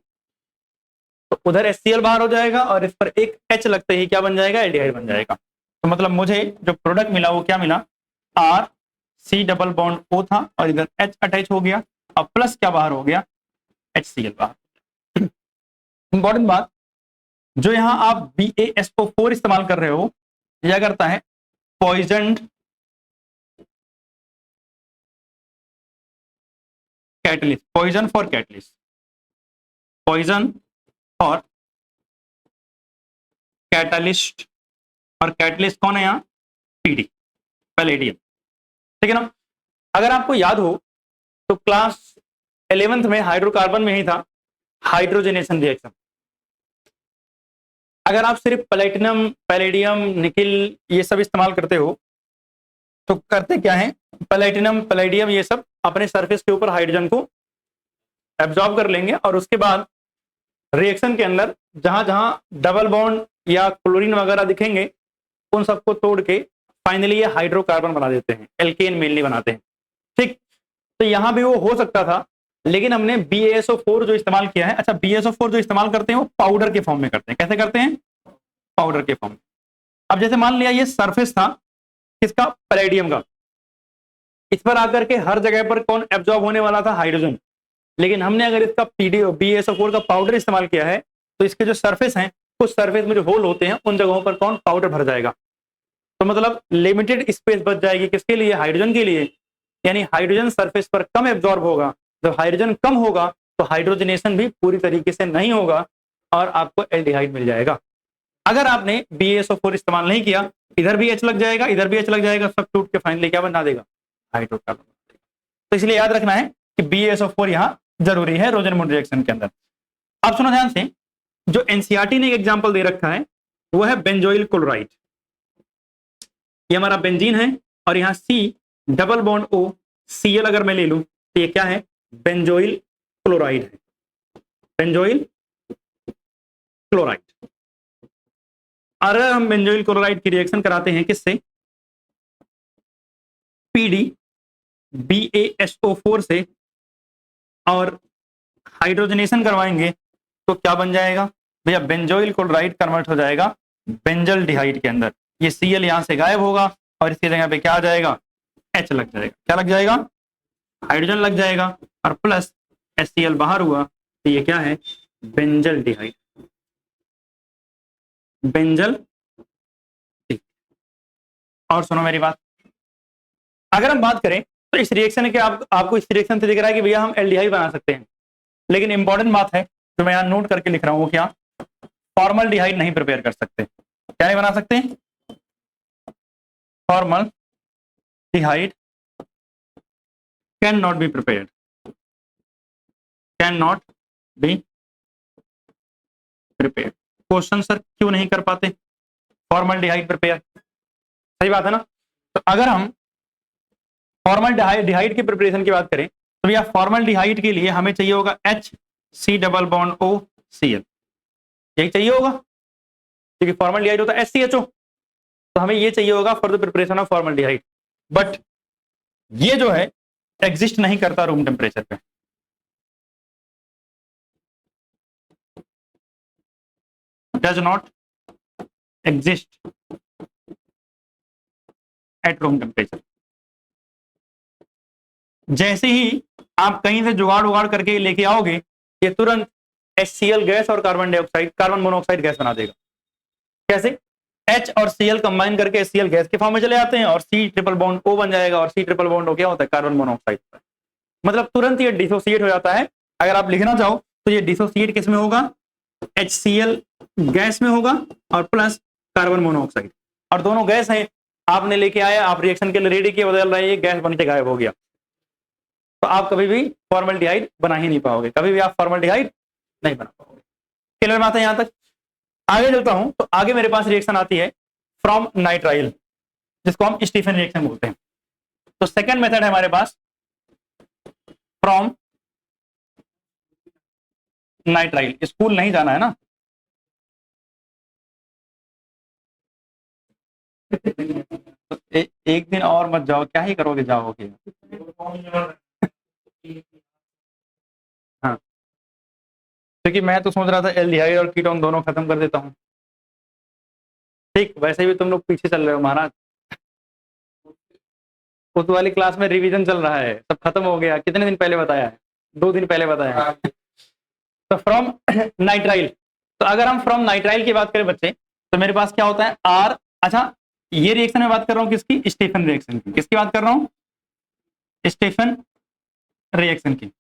[SPEAKER 1] तो उधर HCl बाहर हो जाएगा और इस पर एक H लगते ही क्या बन जाएगा, एल्डिहाइड बन जाएगा। तो मतलब मुझे जो प्रोडक्ट मिला वो क्या मिला, R C double bond O था और इधर H अटैच हो गया, और प्लस क्या बाहर हो गया, HCl बाहर। इंपॉर्टेंट बात, जो यहां आप BaSO4 इस्तेमाल कर रहे हो, क्या करता है, poisoned catalyst, poison for catalyst, poison for catalyst, और कैटलिस्ट कौन है यहाँ, PD, पैलेडियम, ठीक है ना। अगर आपको याद हो तो क्लास 11th में हाइड्रोकार्बन में ही था हाइड्रोजनेशन रिएक्शन। अगर आप सिर्फ प्लेटिनम, पैलेडियम, निकिल ये सब इस्तेमाल करते हो तो करते क्या है, प्लेटिनम, पैलेडियम ये सब अपने सरफेस के ऊपर हाइड्रोजन को एब्जॉर्ब कर लेंगे, और उसके बाद रिएक्शन के अंदर जहां जहां डबल बॉन्ड या क्लोरीन वगैरह दिखेंगे उन सबको तोड़ के फाइनली ये हाइड्रोकार्बन बना देते हैं, एल्केन मेनली बनाते हैं, ठीक। तो यहां भी वो हो सकता था, लेकिन हमने BaSO4 जो इस्तेमाल किया है, अच्छा BaSO4 जो इस्तेमाल करते हैं वो पाउडर के फॉर्म में करते हैं। कैसे करते हैं, पाउडर के फॉर्म में। अब जैसे मान लिया ये सरफेस था किसका, पैलेडियम का, इस पर आकर के हर जगह पर कौन एब्जॉर्ब होने वाला था, हाइड्रोजन। लेकिन हमने अगर इसका BaSO4 का पाउडर इस्तेमाल किया है तो इसके जो सरफेस हैं कुछ सरफेस में जो होल होते हैं उन जगहों पर कौन, पाउडर भर जाएगा। तो मतलब लिमिटेड स्पेस बच जाएगी किसके लिए, हाइड्रोजन के लिए। यानी हाइड्रोजन सरफेस पर कम एब्जॉर्ब होगा। जब हाइड्रोजन कम होगा तो हाइड्रोजनेशन भी पूरी तरीके से नहीं होगा और आपको एल्डिहाइड मिल जाएगा। अगर आपने BaSO4 इस्तेमाल नहीं किया, इधर भी H लग जाएगा, इधर भी H लग जाएगा, सब टूट के फाइनली क्या बना देगा, हाइड्रोकार्बन। तो इसलिए याद रखना है कि BaSO4 यहाँ जरूरी है रोजनमूड रिएक्शन के अंदर। अब सुनो ध्यान से, जो एनसीईआरटी ने एक एग्जांपल दे रखा है वो है बेंजोइल क्लोराइड। ये हमारा बेंजीन है और यहाँ C double bond O Cl अगर मैं ले लूं तो ये क्या है, बेंजोइल क्लोराइड है, बेंजोइल क्लोराइड। अगर हम बेंजोइल क्लोराइड की रिएक्शन कराते हैं किससे, PD BaSO4 से और हाइड्रोजनेशन करवाएंगे तो क्या बन जाएगा भैया, बेंजोइल क्लोराइड कन्वर्ट हो जाएगा बेंजल डिहाइड के अंदर। ये Cl यहां से गायब होगा और इसकी जगह पे क्या आ जाएगा, H लग जाएगा। क्या लग जाएगा, हाइड्रोजन लग जाएगा और प्लस HCl बाहर हुआ तो ये क्या है, बेंजल डिहाइड, बेंजल। और सुनो मेरी बात, अगर हम बात करें तो इस रिएक्शन के आपको इस रिएक्शन से दिख रहा है कि भैया हम एल्डिहाइड बना सकते हैं, लेकिन इंपॉर्टेंट बात है जो मैं यहाँ नोट करके लिख रहा हूँ वो क्या, फॉर्मल्डिहाइड नहीं प्रिपेयर कर सकते। क्या नहीं बना सकते, formaldehyde can not be prepared, can not be prepared. Question sir क्यों नहीं कर पाते फॉर्मल्डिहाइड प्रिपेयर, सही बात है ना। तो अगर हम फॉर्मल्डिहाइड की प्रिपरेशन की बात करें तो भैया फॉर्मल्डिहाइड के लिए हमें चाहिए होगा HC double bond O Cl, यही चाहिए होगा क्योंकि फॉर्मल्डिहाइड होता है HCHO, तो हमें ये चाहिए होगा for the preparation of formaldehyde. But ये जो है एग्जिस्ट नहीं करता रूम टेम्परेचर पे, does not exist at room temperature. जैसे ही आप कहीं से जुगाड़ उगाड़ करके लेके आओगे ये तुरंत HCl गैस और carbon dioxide, carbon monoxide gas बना देगा। कैसे, H और Cl कंबाइन करके HCl गैस के फॉर्म में चले जाते हैं और C ट्रिपल बॉन्ड O बन जाएगा और C ट्रिपल बॉन्ड O क्या होता है, कार्बन मोनोऑक्साइड। मतलब तुरंत ये डिसोसिएट हो जाता है। अगर आप लिखना चाहो तो ये डिसोसिएट किस में होगा, HCl गैस में होगा और प्लस कार्बन मोनोऑक्साइड, और दोनों गैस है, आपने लेके आया, आप रिएक्शन के लिए रेडी किए, बदल रहे, गैस बन के गायब हो गया, तो आप कभी भी फॉर्मल्डिहाइड बना ही नहीं पाओगे, कभी भी आप फॉर्मल्डिहाइड नहीं बना पाओगे। क्लियर बात है यहां तक। आगे चलता हूं तो आगे मेरे पास रिएक्शन आती है फ्रॉम नाइट्राइल, जिसको हम स्टीफन रिएक्शन बोलते हैं। तो सेकंड मेथड है हमारे पास फ्रॉम नाइट्राइल। स्कूल नहीं जाना है ना, तो एक दिन और मत जाओ, क्या ही करोगे जाओगे। हाँ, क्योंकि मैं तो सोच रहा था एल्डिहाइड और कीटोन दोनों खत्म कर देता हूँ। ठीक, वैसे भी तुम लोग पीछे चल रहे हो महाराज, उस वाली क्लास में रिवीजन चल रहा है, सब खत्म हो गया। कितने दिन पहले बताया है, 2 दिन पहले बताया है। तो फ्रॉम नाइट्राइल, तो अगर हम फ्रॉम नाइट्राइल की बात करें बच्चे तो मेरे पास क्या होता है R। अच्छा, ये रिएक्शन में बात कर रहा हूँ किसकी, स्टीफन रिएक्शन की। किसकी बात कर रहा हूँ, स्टीफन रिएक्शन की।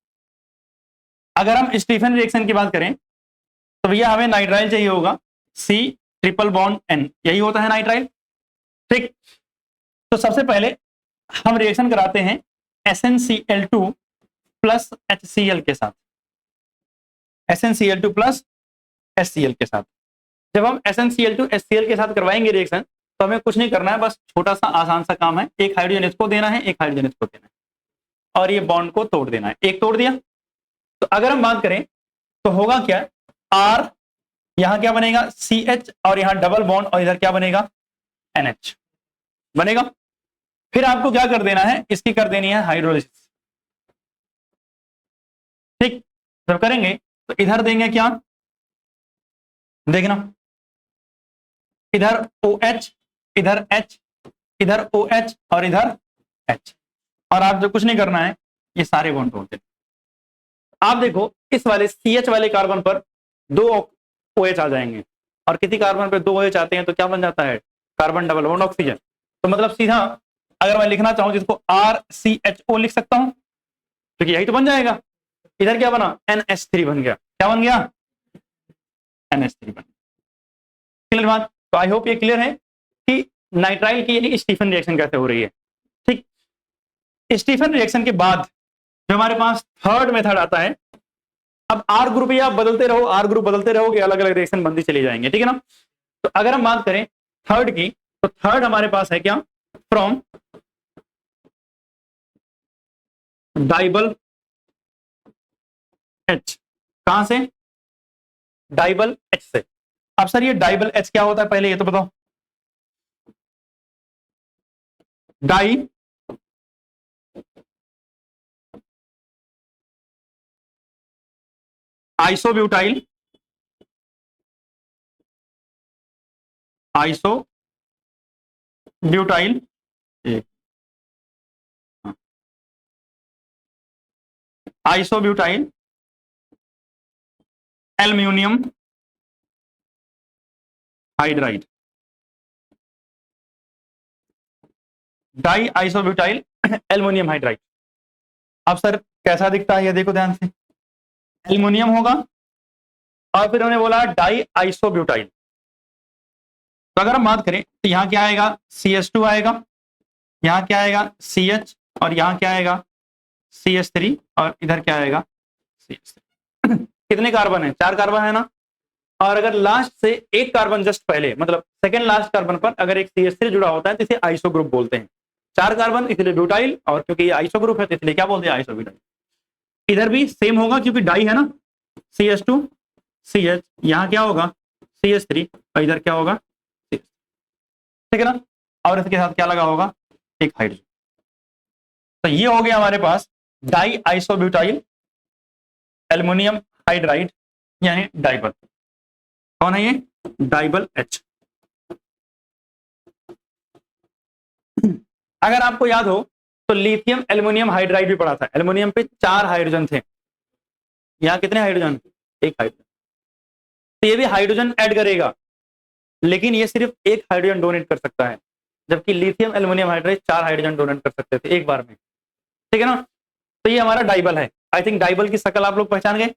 [SPEAKER 1] अगर हम स्टीफन रिएक्शन की बात करें तो भैया हमें नाइट्राइल चाहिए होगा C ट्रिपल बॉन्ड N, यही होता है नाइट्राइल। ठीक, तो सबसे पहले हम रिएक्शन कराते हैं SnCl2 प्लस HCl के साथ, SnCl2 प्लस HCl के साथ। जब हम SnCl2 HCl के साथ करवाएंगे रिएक्शन तो हमें कुछ नहीं करना है, बस छोटा सा आसान सा काम है, एक हाइड्रोजन इसको देना है, एक हाइड्रोजन इसको देना है और ये बॉन्ड को तोड़ देना है। एक तोड़ दिया, तो अगर हम बात करें तो होगा क्या, R यहां क्या बनेगा CH और यहां डबल बॉन्ड और इधर क्या बनेगा NH बनेगा। फिर आपको क्या कर देना है, इसकी कर देनी है हाइड्रोलिसिस। ठीक, जब करेंगे तो इधर देंगे क्या, देखना इधर OH, इधर H, इधर OH और इधर H, और आप जो कुछ नहीं करना है ये सारे बॉन्ड तोड़ देना। आप देखो इस वाले CH वाले कार्बन पर 2 OH आ जाएंगे और किसी कार्बन पे 2 OH आते हैं तो क्या बन जाता है, कार्बन डबल बॉन्ड ऑक्सीजन। तो मतलब सीधा अगर मैं लिखना चाहूं जिसको RCHO लिख सकता हूं, क्योंकि यही तो बन जाएगा। इधर क्या बना, NH3 बन गया। क्या बन गया, NH3 बन गया। क्लियर बात। तो आई होप ये क्लियर है कि नाइट्राइल की यानी स्टीफन रिएक्शन कैसे हो रही है। ठीक, स्टीफन रिएक्शन के बाद जो हमारे पास थर्ड मेथड आता है, अब आर ग्रुप या बदलते रहो, आर ग्रुप बदलते रहोगे, अलग अलग रिएक्शन बनती चली जाएंगे, ठीक है ना। तो अगर हम बात करें थर्ड की, तो थर्ड हमारे पास है क्या, फ्रॉम डाइबल H। कहां से, डाइबल H से। अब सर ये डाइबल H क्या होता है, पहले ये तो बताओ। Die isobutyl, isobutyl isobutyl aluminium hydride, die isobutyl aluminium hydride. अब सर कैसा दिखता है ये देखो ध्यान से, एल्यूमिनियम होगा और फिर उन्होंने बोला डाई आइसोब्यूटाइल। तो अगर हम बात करें तो यहां क्या आएगा, CH2 आएगा, यहां क्या आएगा CH, और यहां क्या आएगा CH3, और इधर क्या आएगा CH3। कितने कार्बन है, 4 कार्बन है ना। और अगर लास्ट से एक कार्बन जस्ट पहले, मतलब सेकंड लास्ट कार्बन पर अगर एक CH3 जुड़ा होता है तो इसे आइसो ग्रुप बोलते हैं। 4 कार्बन इसलिए ब्यूटाइल, और क्योंकि ये आइसो ग्रुप है तो इसलिए क्या बोलते हैं, आइसोब्यूटाइल। इधर भी सेम होगा क्योंकि डाई है ना, CH2 CH, यहां क्या होगा CH3, और इधर क्या होगा CH, ठीक है ना। और इसके साथ क्या लगा होगा, एक हाइड्रोजन। तो ये हो गया हमारे पास डाई आइसोब्यूटाइल एल्युमिनियम हाइड्राइड यानी डाइबल। कौन है ये, डाइबल H। अगर आपको याद हो तो लिथियम एल्युमिनियम हाइड्राइड भी पढ़ा था, एल्युमिनियम पे 4 हाइड्रोजन थे, यहां कितने हाइड्रोजन, एक हाइड्रोजन। तो ये भी हाइड्रोजन ऐड करेगा, लेकिन ये सिर्फ एक हाइड्रोजन डोनेट कर सकता है, जबकि lithium aluminium hydride 4 hydrogen donate कर सकते थे एक बार में, ठीक है ना। तो ये हमारा डाइबल है। आई थिंक डाइबल की शकल आप लोग पहचान गए।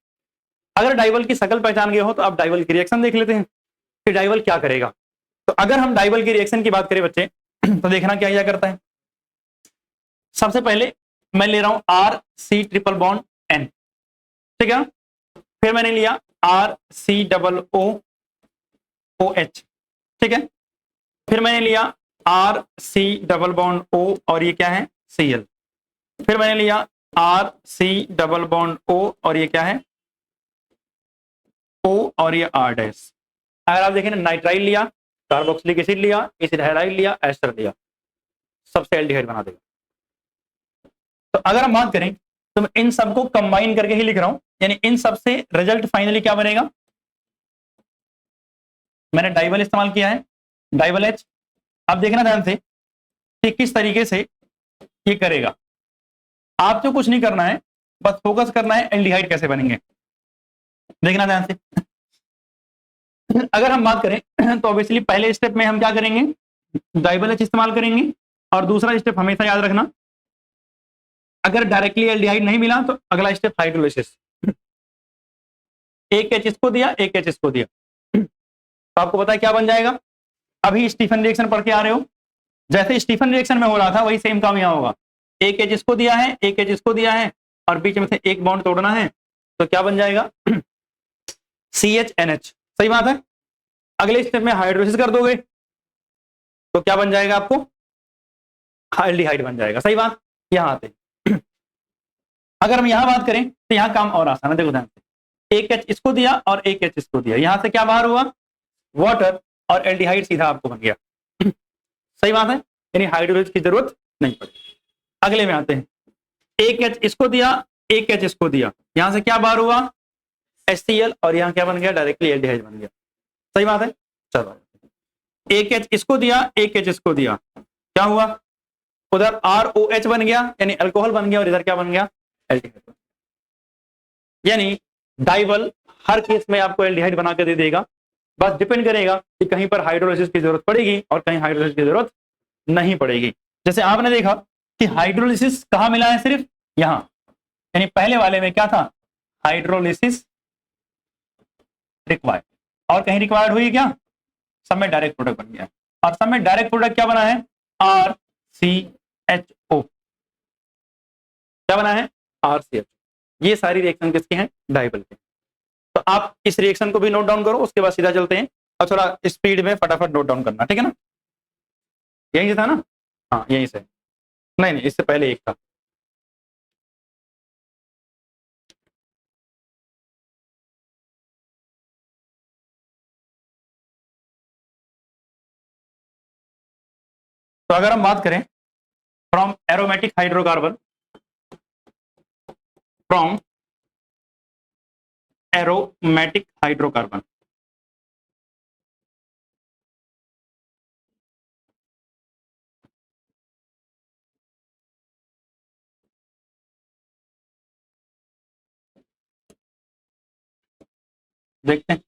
[SPEAKER 1] अगर डाइबल की शकल पहचान गए हो तो आप डाइबल की रिएक्शन देख लेते हैं कि डाइबल क्या करेगा। तो अगर हम डाइबल की रिएक्शन की बात करें बच्चे, तो देखना क्या क्या करता है। सबसे पहले मैं ले रहा हूं RC ट्रिपल बॉन्ड N, ठीक है। फिर मैंने लिया RCOOH, ठीक है। फिर मैंने लिया RC डबल बॉन्ड O, और ये क्या है Cl। फिर मैंने लिया RC डबल बॉन्ड O, और ये क्या है O, और ये R डैश। अगर आप देखें नाइट्राइल लिया, कार्बोक्सिलिक एसिड लिया, एसिड हाइड्राइड लिया, एस्टर लिया, सबसे एल्डिहाइड बना देगा। तो अगर हम बात करें तो मैं इन सबको कंबाइन करके ही लिख रहा हूं, यानी इन सब से रिजल्ट फाइनली क्या बनेगा। मैंने डाइबल इस्तेमाल किया है, डाइबल H। अब देखना ध्यान से कि किस तरीके से ये करेगा। आपको कुछ नहीं करना है, बस फोकस करना है एल्डिहाइड कैसे बनेंगे, देखना ध्यान से। अगर हम बात करें तो ऑब्वियसली पहले स्टेप में हम क्या करेंगे, डाइबल H इस्तेमाल करेंगे, और दूसरा स्टेप हमेशा याद रखना, अगर डायरेक्टली एल्डिहाइड नहीं मिला तो अगला स्टेप हाइड्रोलिसिस। एक H इसको दिया, एक H इसको दिया, तो आपको पता है क्या बन जाएगा। अभी स्टीफन रिएक्शन पढ़ के आ रहे हो, जैसे स्टीफन रिएक्शन में हो रहा था वही सेम काम यहाँ होगा। एक H इसको दिया है, एक H इसको दिया है, और बीच में से एक बॉन्ड तोड़ना है, तो क्या बन जाएगा CHNH। सही बात है। अगले स्टेप में हाइड्रोलिसिस कर दोगे तो क्या बन जाएगा आपको, एल्डिहाइड बन जाएगा। सही बात। यहां आते अगर हम यहां बात करें तो यहां काम और आसान है, देखो ध्यान से। एक H इसको दिया और एक H इसको दिया, यहां से क्या बाहर हुआ, वाटर, और एल्डिहाइड सीधा आपको बन गया। सही बात है, यानी हाइड्रोलिसिस की जरूरत नहीं पड़ी। अगले में आते हैं, एक H इसको दिया, एक H इसको दिया, यहां से क्या बाहर हुआ HCl, और यहां क्या बन गया, डायरेक्टली एल्डिहाइड बन गया। सही बात है। चलो, एक H इसको दिया, एक H इसको दिया, क्या हुआ, उधर ROH बन गया यानी अल्कोहल बन गया, और इधर क्या बन गया, एल्डिहाइड। यानी डाइबल हर केस में आपको एल्डिहाइड बना के दे देगा, बस डिपेंड करेगा कि कहीं पर हाइड्रोलिसिस की जरूरत पड़ेगी और कहीं हाइड्रोलिसिस की जरूरत नहीं पड़ेगी। जैसे आपने देखा कि हाइड्रोलिसिस कहाँ मिला है, सिर्फ यहां, यानी पहले वाले में क्या था, हाइड्रोलिसिस रिक्वायर्ड, और कहीं रिक्वायर्ड हुई क्या, सब में डायरेक्ट प्रोडक्ट बन गया, और सब में डायरेक्ट प्रोडक्ट क्या बना है, RCHO, क्या बना है, RCHO। ये सारी रिएक्शन किसकी हैं, डाइबल के। तो आप इस रिएक्शन को भी नोट डाउन करो, उसके बाद सीधा चलते हैं, और थोड़ा स्पीड में फटाफट नोट डाउन करना, ठीक है ना। यही से था ना, हाँ यही से, नहीं नहीं इससे पहले एक था। तो अगर हम बात करें from aromatic hydrocarbon, from aromatic hydrocarbon, देखते हैं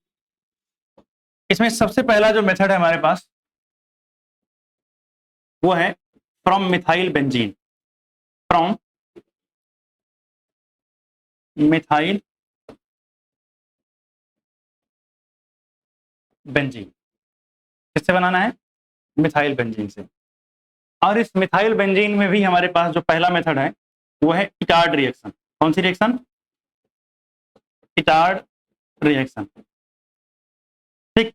[SPEAKER 1] इसमें सबसे पहला जो मेथड है हमारे पास वो है from methyl benzene, from methyl benzene, किससे बनाना है, मिथाइल बेंजीन से। और इस मिथाइल बेंजीन में भी हमारे पास जो पहला मेथड है वो है इटार्ड रिएक्शन। कौन सी रिएक्शन, इटार्ड रिएक्शन, ठीक।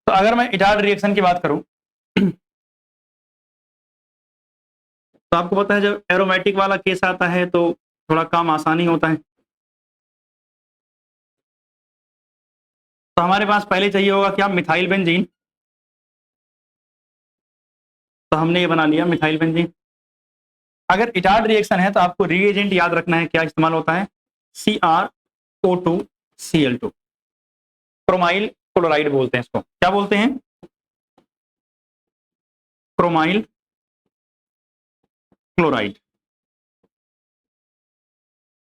[SPEAKER 1] तो अगर मैं इटार्ड रिएक्शन की बात करूं तो आपको पता है जब एरोमेटिक वाला केस आता है तो थोड़ा काम आसानी होता है। तो हमारे पास पहले चाहिए होगा क्या, मिथाइल बेंजीन, तो हमने ये बना लिया मिथाइल बेंजीन। अगर इटार्ड रिएक्शन है तो आपको रिएजेंट याद रखना है, क्या इस्तेमाल होता है, CrO2Cl2, क्रोमाइल क्लोराइड बोलते हैं इसको, क्या बोलते हैं, क्रोमाइल क्लोराइड,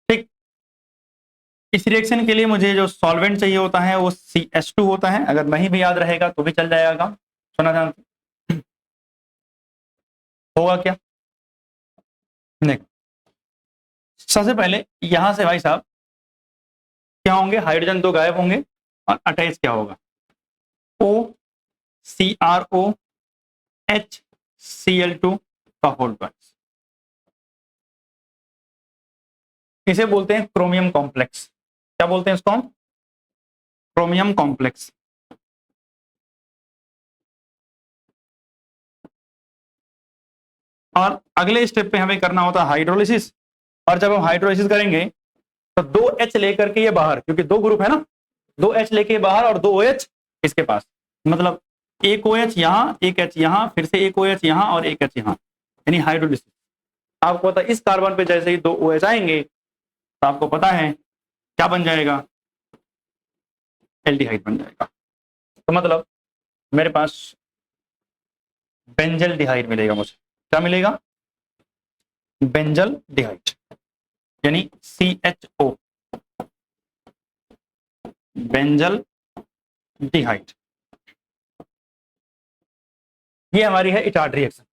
[SPEAKER 1] ठीक। इस रिएक्शन के लिए मुझे जो सॉल्वेंट चाहिए होता है वो CH2 होता है, अगर नहीं भी याद रहेगा तो भी चल जाएगा, सुना था होगा क्या, नहीं। सबसे पहले यहां से भाई साहब क्या होंगे, हाइड्रोजन दो गायब होंगे और अटैच क्या होगा, OCrOHCl2 का होल ट्वाइस, इसे बोलते हैं क्रोमियम कॉम्प्लेक्स। क्या बोलते हैं इसको, क्रोमियम कॉम्प्लेक्स। और अगले स्टेप पे हमें करना होता है हाइड्रोलिसिस, और जब हम हाइड्रोलिसिस करेंगे तो 2H लेकर के ये बाहर, क्योंकि दो ग्रुप है ना, 2H लेके बाहर और 2OH इसके पास, मतलब एक OH यहाँ, एक H यहाँ, फिर से एक OH यहाँ और एक H यहाँ, यानी हाइड्रोलिसिस। आपको पता है इस कार्बन पे जैसे ही 2OH आएंगे तो आपको पता है क्या बन जाएगा, एल्डिहाइड बन जाएगा। तो मतलब मेरे पास बेंजल डिहाइड मिलेगा, मुझे क्या मिलेगा, बेंजल डिहाइड, यानी CHO, बेंजल डिहाइड। ये हमारी है इटार्ड रिएक्शन।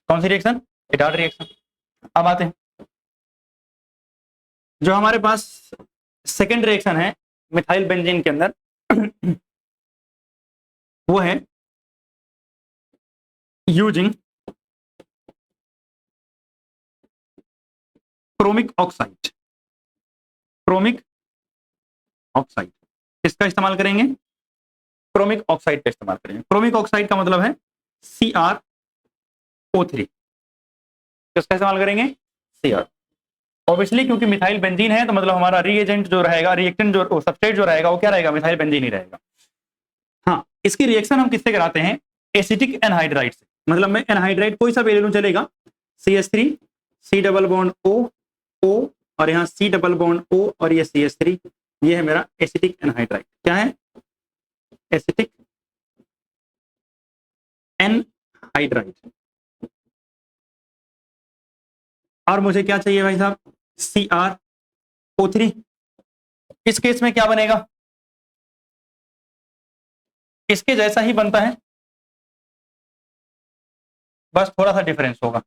[SPEAKER 1] कौन सी रिएक्शन, इटार्ड रिएक्शन। अब आते हैं जो हमारे पास सेकेंड रिएक्शन है मिथाइल बेंजीन के अंदर वो है using chromic oxide, chromic oxide किसका इस्तेमाल करेंगे, क्रोमिक ऑक्साइड का इस्तेमाल करेंगे। क्रोमिक ऑक्साइड का मतलब है CrO3, किसका इस्तेमाल करेंगे, Cr। ऑब्वियसली क्योंकि मिथाइल बेंजीन है तो मतलब हमारा रिएजेंट जो रहेगा, रिएक्टेंट जो सबस्ट्रेट जो रहेगा वो क्या रहेगा, मिथाइल बेंजीन ही रहेगा। हाँ, इसकी रिएक्शन हम किससे कराते हैं, एसिटिक एनहाइड्राइड से, मतलब में एनहाइड्राइड कोई सा भी ले लूं चलेगा, CH3, C double bond O और यहाँ C डबल बॉन्ड O और ये CH3, ये है मेरा एसिटिक एनहाइड्राइड। क्या है, एसिटिक एनहाइड्राइड। और मुझे क्या चाहिए भाई साहब, CrO3। इस केस में क्या बनेगा, इसके जैसा ही बनता है, बस थोड़ा सा डिफरेंस होगा।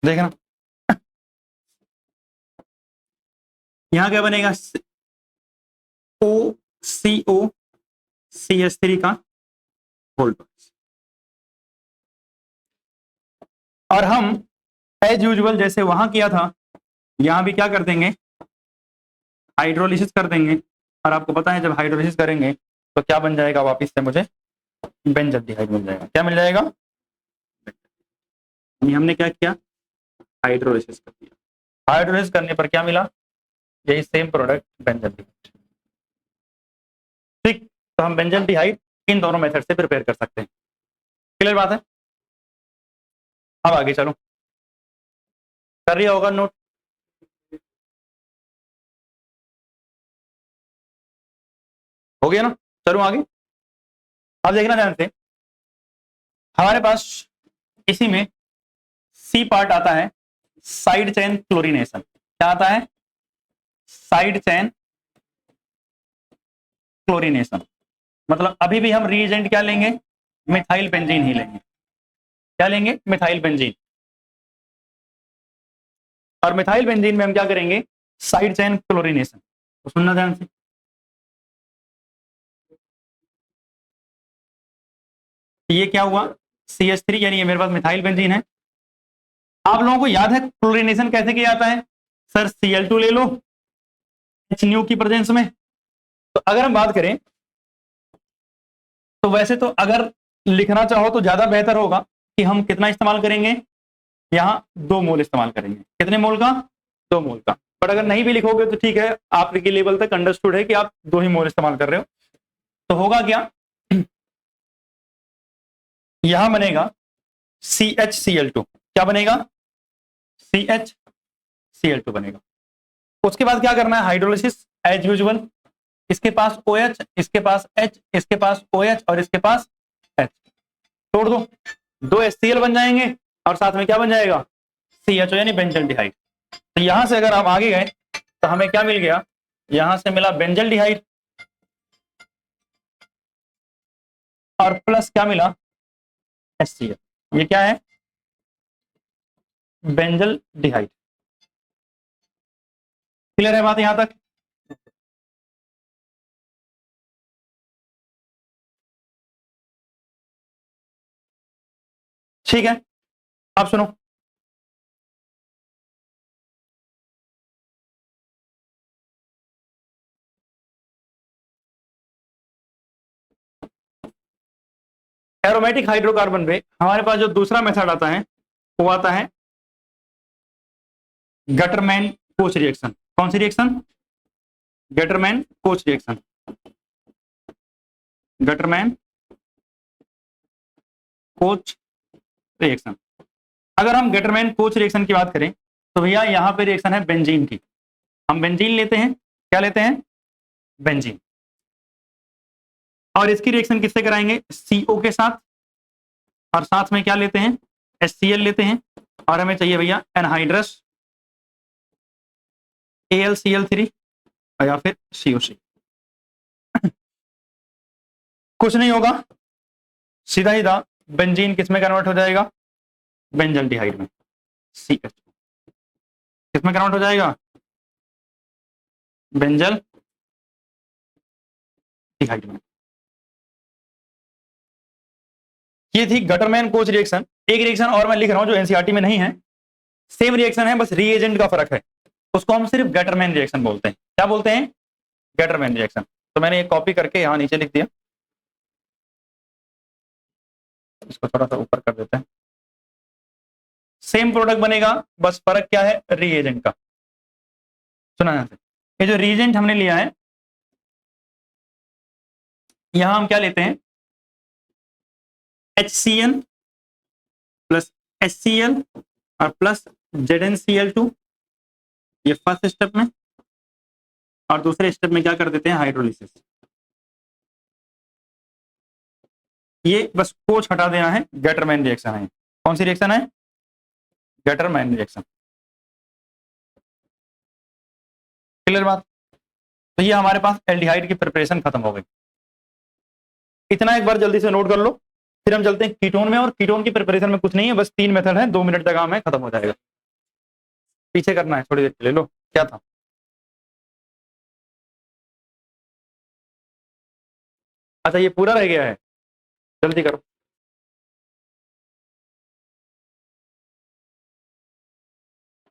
[SPEAKER 1] देखना यहां क्या बनेगा, ओ सी ओ सी एच थ्री का वोल्टेज। और हम एज यूजुअल जैसे वहां किया था, यहां भी क्या कर देंगे, हाइड्रोलिसिस कर देंगे। और आपको पता है जब हाइड्रोलिसिस करेंगे तो क्या बन जाएगा, वापस से मुझे बेंजल्डिहाइड मिल जाएगा। क्या मिल जाएगा, हमने क्या किया, हाइड्रोलिसिस कर दिया। हाइड्रोलिसिस करने पर क्या मिला, यही सेम प्रोडक्ट बेंजल्डिहाइड। ठीक, तो हम बेंजल्डिहाइड इन दोनों मेथड से प्रिपेयर कर सकते हैं। क्लियर बात है। अब आगे चलो, कर लिया होगा नोट। हो गया ना, चलो आगे। अब देखना ध्यान से, हमारे पास इसी में सी पार्ट आता है साइड चेन क्लोरीनेशन। क्या आता है, साइड चेन क्लोरीनेशन। मतलब अभी भी हम रीएजेंट क्या लेंगे, मिथाइल बेंजीन ही लेंगे। क्या लेंगे, मिथाइल बेंजीन। और मिथाइल बेंजीन में हम क्या करेंगे, साइड चेन क्लोरीनेशन। तो सुनना ध्यान से, ये क्या हुआ, CH3, यानी ये मेरे पास मिथाइल बेंजीन है। आप लोगों को याद है क्लोरीनेशन कैसे किया जाता है, सर Cl2 ले लो HNO की प्रेजेंस में। तो अगर हम बात करें तो वैसे तो अगर लिखना चाहो तो ज्यादा बेहतर होगा कि हम कितना इस्तेमाल करेंगे, यहाँ 2 मोल इस्तेमाल करेंगे। कितने मोल का, 2 मोल का। बट अगर नहीं भी लिखोगे तो ठीक है, आपके लेवल तक अंडरस्टूड है कि आप 2 ही मोल इस्तेमाल कर रहे हो। तो होगा क्या, यहां बनेगा CHCl2। क्या बनेगा, CHCl2 बनेगा। उसके बाद क्या करना है, हाइड्रोलिसिस एज यूजुअल। इसके पास OH, इसके पास H, इसके पास OH और इसके पास H, तोड़ दो, 2 HCl बन जाएंगे और साथ में क्या बन जाएगा, CHO यानी बेंजल्डिहाइड। तो यहां से अगर हम आगे गए तो हमें क्या मिल गया, यहां से मिला बेंजल्डिहाइड और प्लस क्या मिला, HCl। ये क्या है, बेंजल्डिहाइड। क्लियर है बात यहां तक। ठीक है, आप सुनो, एरोमेटिक हाइड्रोकार्बन में हमारे पास जो दूसरा मेथड आता है वो आता है गटरमैन कोच रिएक्शन। कौन सी reaction, Gattermann Koch reaction. Gattermann Koch reaction. अगर हम गटरमैन कोच रिएक्शन की बात करें तो भैया यहां पे रिएक्शन है बेंजीन की। हम बेंजीन लेते हैं, क्या लेते हैं, बेंजीन। और इसकी रिएक्शन किससे कराएंगे, CO के साथ। और साथ में क्या लेते हैं, HCl लेते हैं। और हमें चाहिए भैया एनहाइड्रस AlCl3 या फिर COC। कुछ नहीं होगा, सीधा सीधा बेंजीन किस में कन्वर्ट हो जाएगा, बेंजल्डिहाइड में, CH। किस में कन्वर्ट हो जाएगा, बेंजल डिहाइड में। ये थी गटरमैन कोच रिएक्शन। एक रिएक्शन और मैं लिख रहा हूं जो एनसीईआरटी में नहीं है, सेम रिएक्शन है, बस रीएजेंट का फर्क है। उसको हम सिर्फ गटरमैन रिएक्शन बोलते हैं। क्या बोलते हैं, गटरमैन रिएक्शन। तो मैंने एक कॉपी करके यहां नीचे लिख दिया, इसको थोड़ा सा ऊपर कर देते हैं। सेम प्रोडक्ट बनेगा, बस फर्क क्या है, रीएजेंट का। सुना यहां से, ये जो रिएजेंट हमने लिया है, यहां हम क्या लेते हैं, HCl प्लस HCl और प्लस ZnCl2, ये फर्स्ट स्टेप में। और दूसरे स्टेप में क्या कर देते हैं, हाइड्रोलिसिस। ये बस कोच हटा देना है, गटरमैन रिएक्शन है। कौन सी रिएक्शन है, गटरमैन रिएक्शन। क्लियर बात। तो ये हमारे पास एल्डिहाइड की प्रिपरेशन खत्म हो गई। इतना एक बार जल्दी से नोट कर लो, फिर हम चलते हैं कीटोन में। और कीटोन की प्रिपरेशन में कुछ नहीं है, बस 3 मेथड है, 2 मिनट का काम है, खत्म हो जाएगा। पीछे करना है थोड़ी देर ले लो, क्या था? अच्छा ये पूरा रह गया है, जल्दी करो।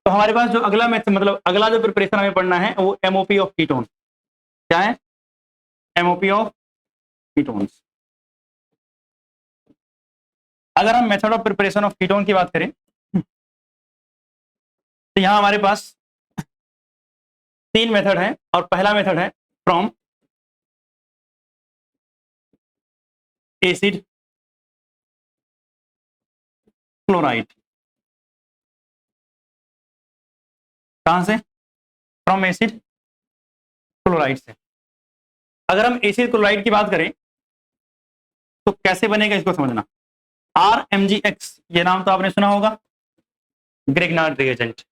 [SPEAKER 1] तो हमारे पास जो अगला मैथ मतलब अगला जो प्रिपरेशन हमें पढ़ना है वो एमओपी ऑफ कीटोन। क्या है? MOP of ketones. अगर हम method of preparation of ketone की बात करें तो यहां हमारे पास 3 मेथड है। और पहला मेथड है फ्रॉम एसिड क्लोराइड। कहां से? फ्रॉम एसिड क्लोराइड से। अगर हम एसिड क्लोराइड की बात करें तो कैसे बनेगा इसको समझना। RMgX ये नाम तो आपने सुना होगा, ग्रिग्नार्ड रिएजेंट।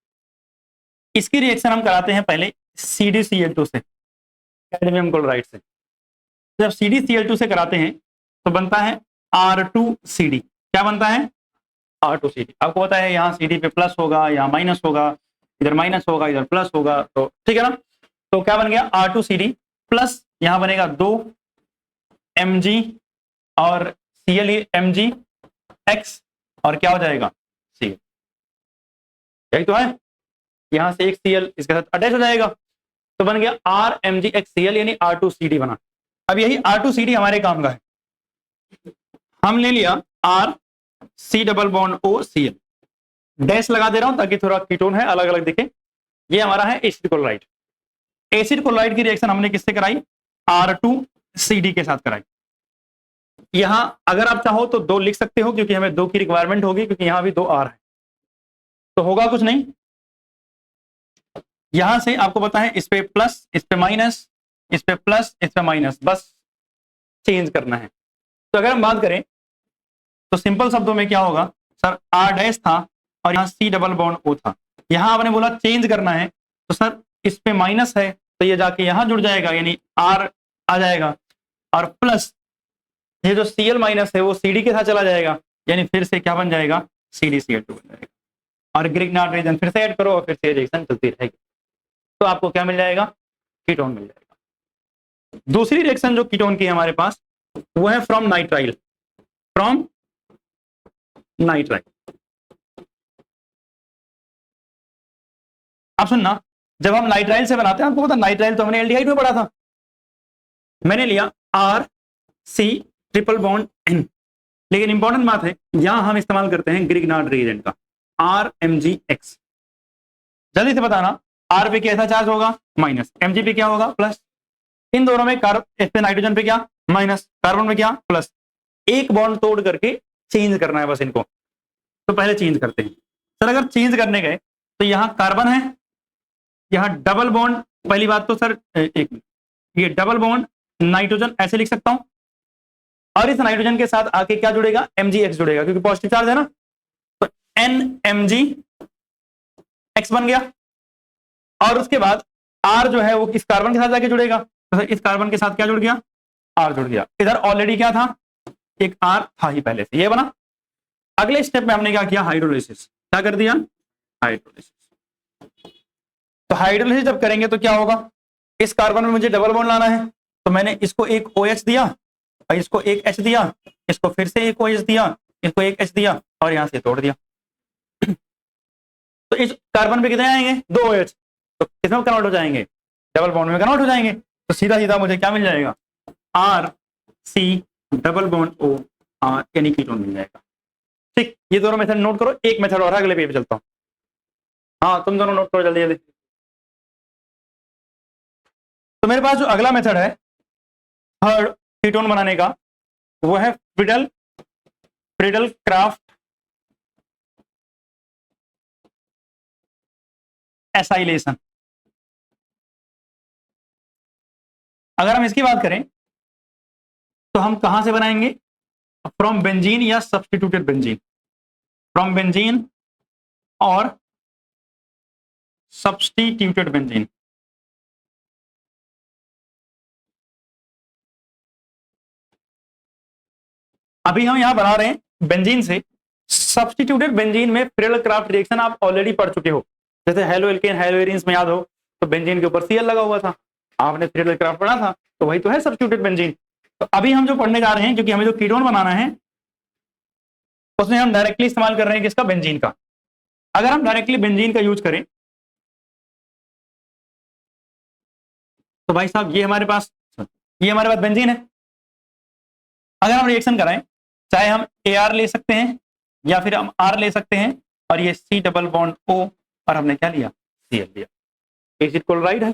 [SPEAKER 1] इसकी रिएक्शन हम कराते हैं पहले CdCl2 से, कैडमियम क्लोराइड से। जब CdCl2 से कराते हैं तो बनता है R2CD। क्या बनता है? R2CD। आपको पता है यहाँ CD पे प्लस होगा, यहाँ माइनस होगा, इधर माइनस होगा, इधर प्लस होगा, तो ठीक है ना। तो क्या बन गया? R2CD प्लस यहाँ बनेगा 2 Mg और Cl MgX और क्या हो जाएगा? Cl। यही तो है, यहां से एक Cl इसके साथ अटैच हो जाएगा, तो बन गया RMgXCl यानी R2CD बना। अब यही R2CD हमारे काम का है। हम ले लिया RC double bond OCl, dash लगा दे रहा हूं ताकि थोड़ा कीटोन है अलग अलग दिखे। ये हमारा है एसिड क्लोराइड। एसिड क्लोराइड की रिएक्शन हमने किससे कराई? R2CD के साथ कराई। यहां अगर आप चाहो तो 2 लिख सकते हो क्योंकि हमें 2 की रिक्वायरमेंट होगी, क्योंकि यहां भी 2 R है, तो होगा कुछ नहीं। यहां से आपको पता है इस पे प्लस, इस पे माइनस, इस पे प्लस, इस पे माइनस, बस चेंज करना है। तो अगर हम बात करें तो सिंपल शब्दों में क्या होगा सर? R डैश था और यहाँ C डबल बॉन्ड O था। यहां आपने बोला चेंज करना है, तो सर इस पे माइनस है तो ये जाके यहां जुड़ जाएगा यानी R आ जाएगा, और प्लस ये जो Cl माइनस है वो CD के साथ चला जाएगा, यानी फिर से क्या बन जाएगा? CdCl2 बन जाएगा। और ग्रिग्नार्ड रिएजेंट फिर से ऐड करो और फिर से रिएक्शन चलती रहेगी, तो आपको क्या मिल जाएगा? कीटोन मिल जाएगा। दूसरी रिएक्शन जो कीटोन की है हमारे पास वो है फ्रॉम नाइट्राइल। From nitrile. आप सुनना, जब हम नाइट्राइल से बनाते हैं, आपको पता नाइट्राइल तो हमने एल्डिहाइड में पढ़ा था। मैंने लिया RC ट्रिपल बॉन्ड N, लेकिन इंपॉर्टेंट बात है यहां हम इस्तेमाल करते हैं ग्रिग्नार्ड रिएजेंट का RMgX। जल्दी से बताना, R पे कैसा चार्ज होगा? माइनस, Mg पे क्या होगा? प्लस। इन दोनों में कार्बन, इस पे नाइट्रोजन पे क्या? माइनस, कार्बन में क्या? प्लस। एक बॉन्ड तोड़ करके चेंज करना है बस इनको, तो पहले चेंज करते हैं। सर अगर चेंज करने गए तो यहाँ कार्बन है, यहाँ डबल बॉन्ड, पहली बात तो सर एक मिनट, ये डबल बॉन्ड नाइट्रोजन ऐसे लिख सकता हूं, और इस नाइट्रोजन के साथ आके क्या जुड़ेगा? MgX जुड़ेगा, क्योंकि पॉजिटिव चार्ज है ना, तो NMgX बन गया। और उसके बाद R जो है वो किस कार्बन के साथ जाके जुड़ेगा? तो इस कार्बन के साथ क्या जुड़ गया? R जुड़ गया। इधर ऑलरेडी क्या था? एक R था ही पहले से, ये बना। अगले स्टेप में हमने क्या किया? हाइड्रोलिसिस। क्या कर दिया? हाइड्रोलिसिस। तो हाइड्रोलिसिस जब करेंगे तो क्या होगा? इस कार्बन में मुझे डबल बॉन्ड लाना है, तो मैंने इसको एक OH दिया और इसको एक H दिया, इसको फिर से एक OH दिया, इसको एक H दिया और यहां से तोड़ दिया। तो इस कार्बन पे कितने आएंगे? 2 OH, तो किसमें कन्वर्ट हो जाएंगे? डबल बॉन्ड में कन्वर्ट हो जाएंगे। तो सीधा सीधा मुझे क्या मिल जाएगा? RC double bond O R यानी कीटोन मिल जाएगा। ठीक, ये दोनों मेथड नोट करो। एक मेथड और अगले पेज पे चलता हूं। हाँ तुम दोनों नोट करो जल्दी जल्दी। तो मेरे पास जो अगला मेथड है थर्ड कीटोन बनाने का, वो है फ्रीडल फ्रीडल क्राफ्ट एसाइलेशन। अगर हम इसकी बात करें तो हम कहां से बनाएंगे? फ्रॉम बेंजीन या सब्स्टिट्यूटेड बेंजीन। फ्रॉम बेंजीन और सब्स्टिट्यूटेड बेंजीन। अभी हम यहाँ बना रहे हैं बेंजीन से। सब्स्टिट्यूटेड बेंजीन में फ्रेडल-क्राफ्ट रिएक्शन आप ऑलरेडी पढ़ चुके हो। जैसे हेलो एल्केन हेलो एरिन्स में याद हो तो बेंजीन के ऊपर Cl लगा हुआ था, आपने फ्रेडल-क्राफ्ट पढ़ा था, तो वही तो है सब्स्टिट्यूटेड बेंजीन। तो अभी हम जो पढ़ने जा रहे हैं, क्योंकि हमें जो कीटोन बनाना है उसमें हम डायरेक्टली इस्तेमाल कर रहे हैं किसका, बेंजीन का। अगर हम डायरेक्टली बेंजीन का यूज करें तो भाई साहब ये हमारे पास बेंजीन है। अगर हम रिएक्शन कराएं, चाहे हम AR ले सकते हैं या फिर हम R ले सकते हैं, और ये C डबल बॉन्ड O और हमने क्या लिया, Cl लिया। एसिड क्लोराइड है,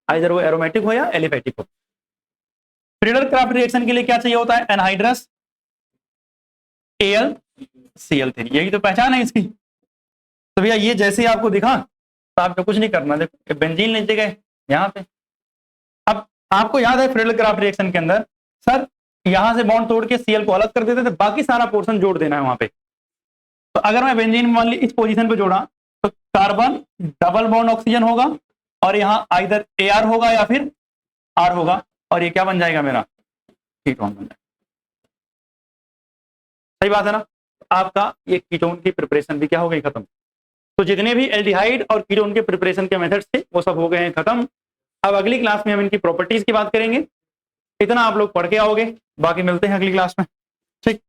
[SPEAKER 1] आइदर वो एरोमेटिक हो या एलिफेटिक हो। फ्रेडल-क्राफ्ट रिएक्शन के लिए क्या चाहिए होता है, एनहाइड्रस AlCl3, यही तो पहचान है इसकी। तो भैया ये जैसे ही आपको दिखा तो आपको कुछ नहीं करना, देखो बेंजीन लेते गए यहाँ पे। अब आपको याद है फ्रेडल-क्राफ्ट रिएक्शन के अंदर सर यहां से बॉन्ड तोड़ के Cl को अलग कर देते थे, बाकी सारा पोर्शन जोड़ देना है वहां पे। तो अगर मैं बेंजीन मान ली इस पोजीशन पे जोड़ा तो कार्बन डबल बॉन्ड ऑक्सीजन होगा और यहाँ आइदर AR होगा या फिर R होगा, और ये क्या बन जाएगा मेरा, कीटोन बन जाएगा। सही बात है ना। आपका ये कीटोन की प्रिपरेशन भी क्या हो गई, खत्म। तो जितने भी एल्डिहाइड और कीटोन के प्रिपरेशन के मेथड्स थे वो सब हो गए हैं खत्म। अब अगली क्लास में हम इनकी प्रॉपर्टीज की बात करेंगे। इतना आप लोग पढ़ के आओगे, बाकी मिलते हैं अगली क्लास में। ठीक।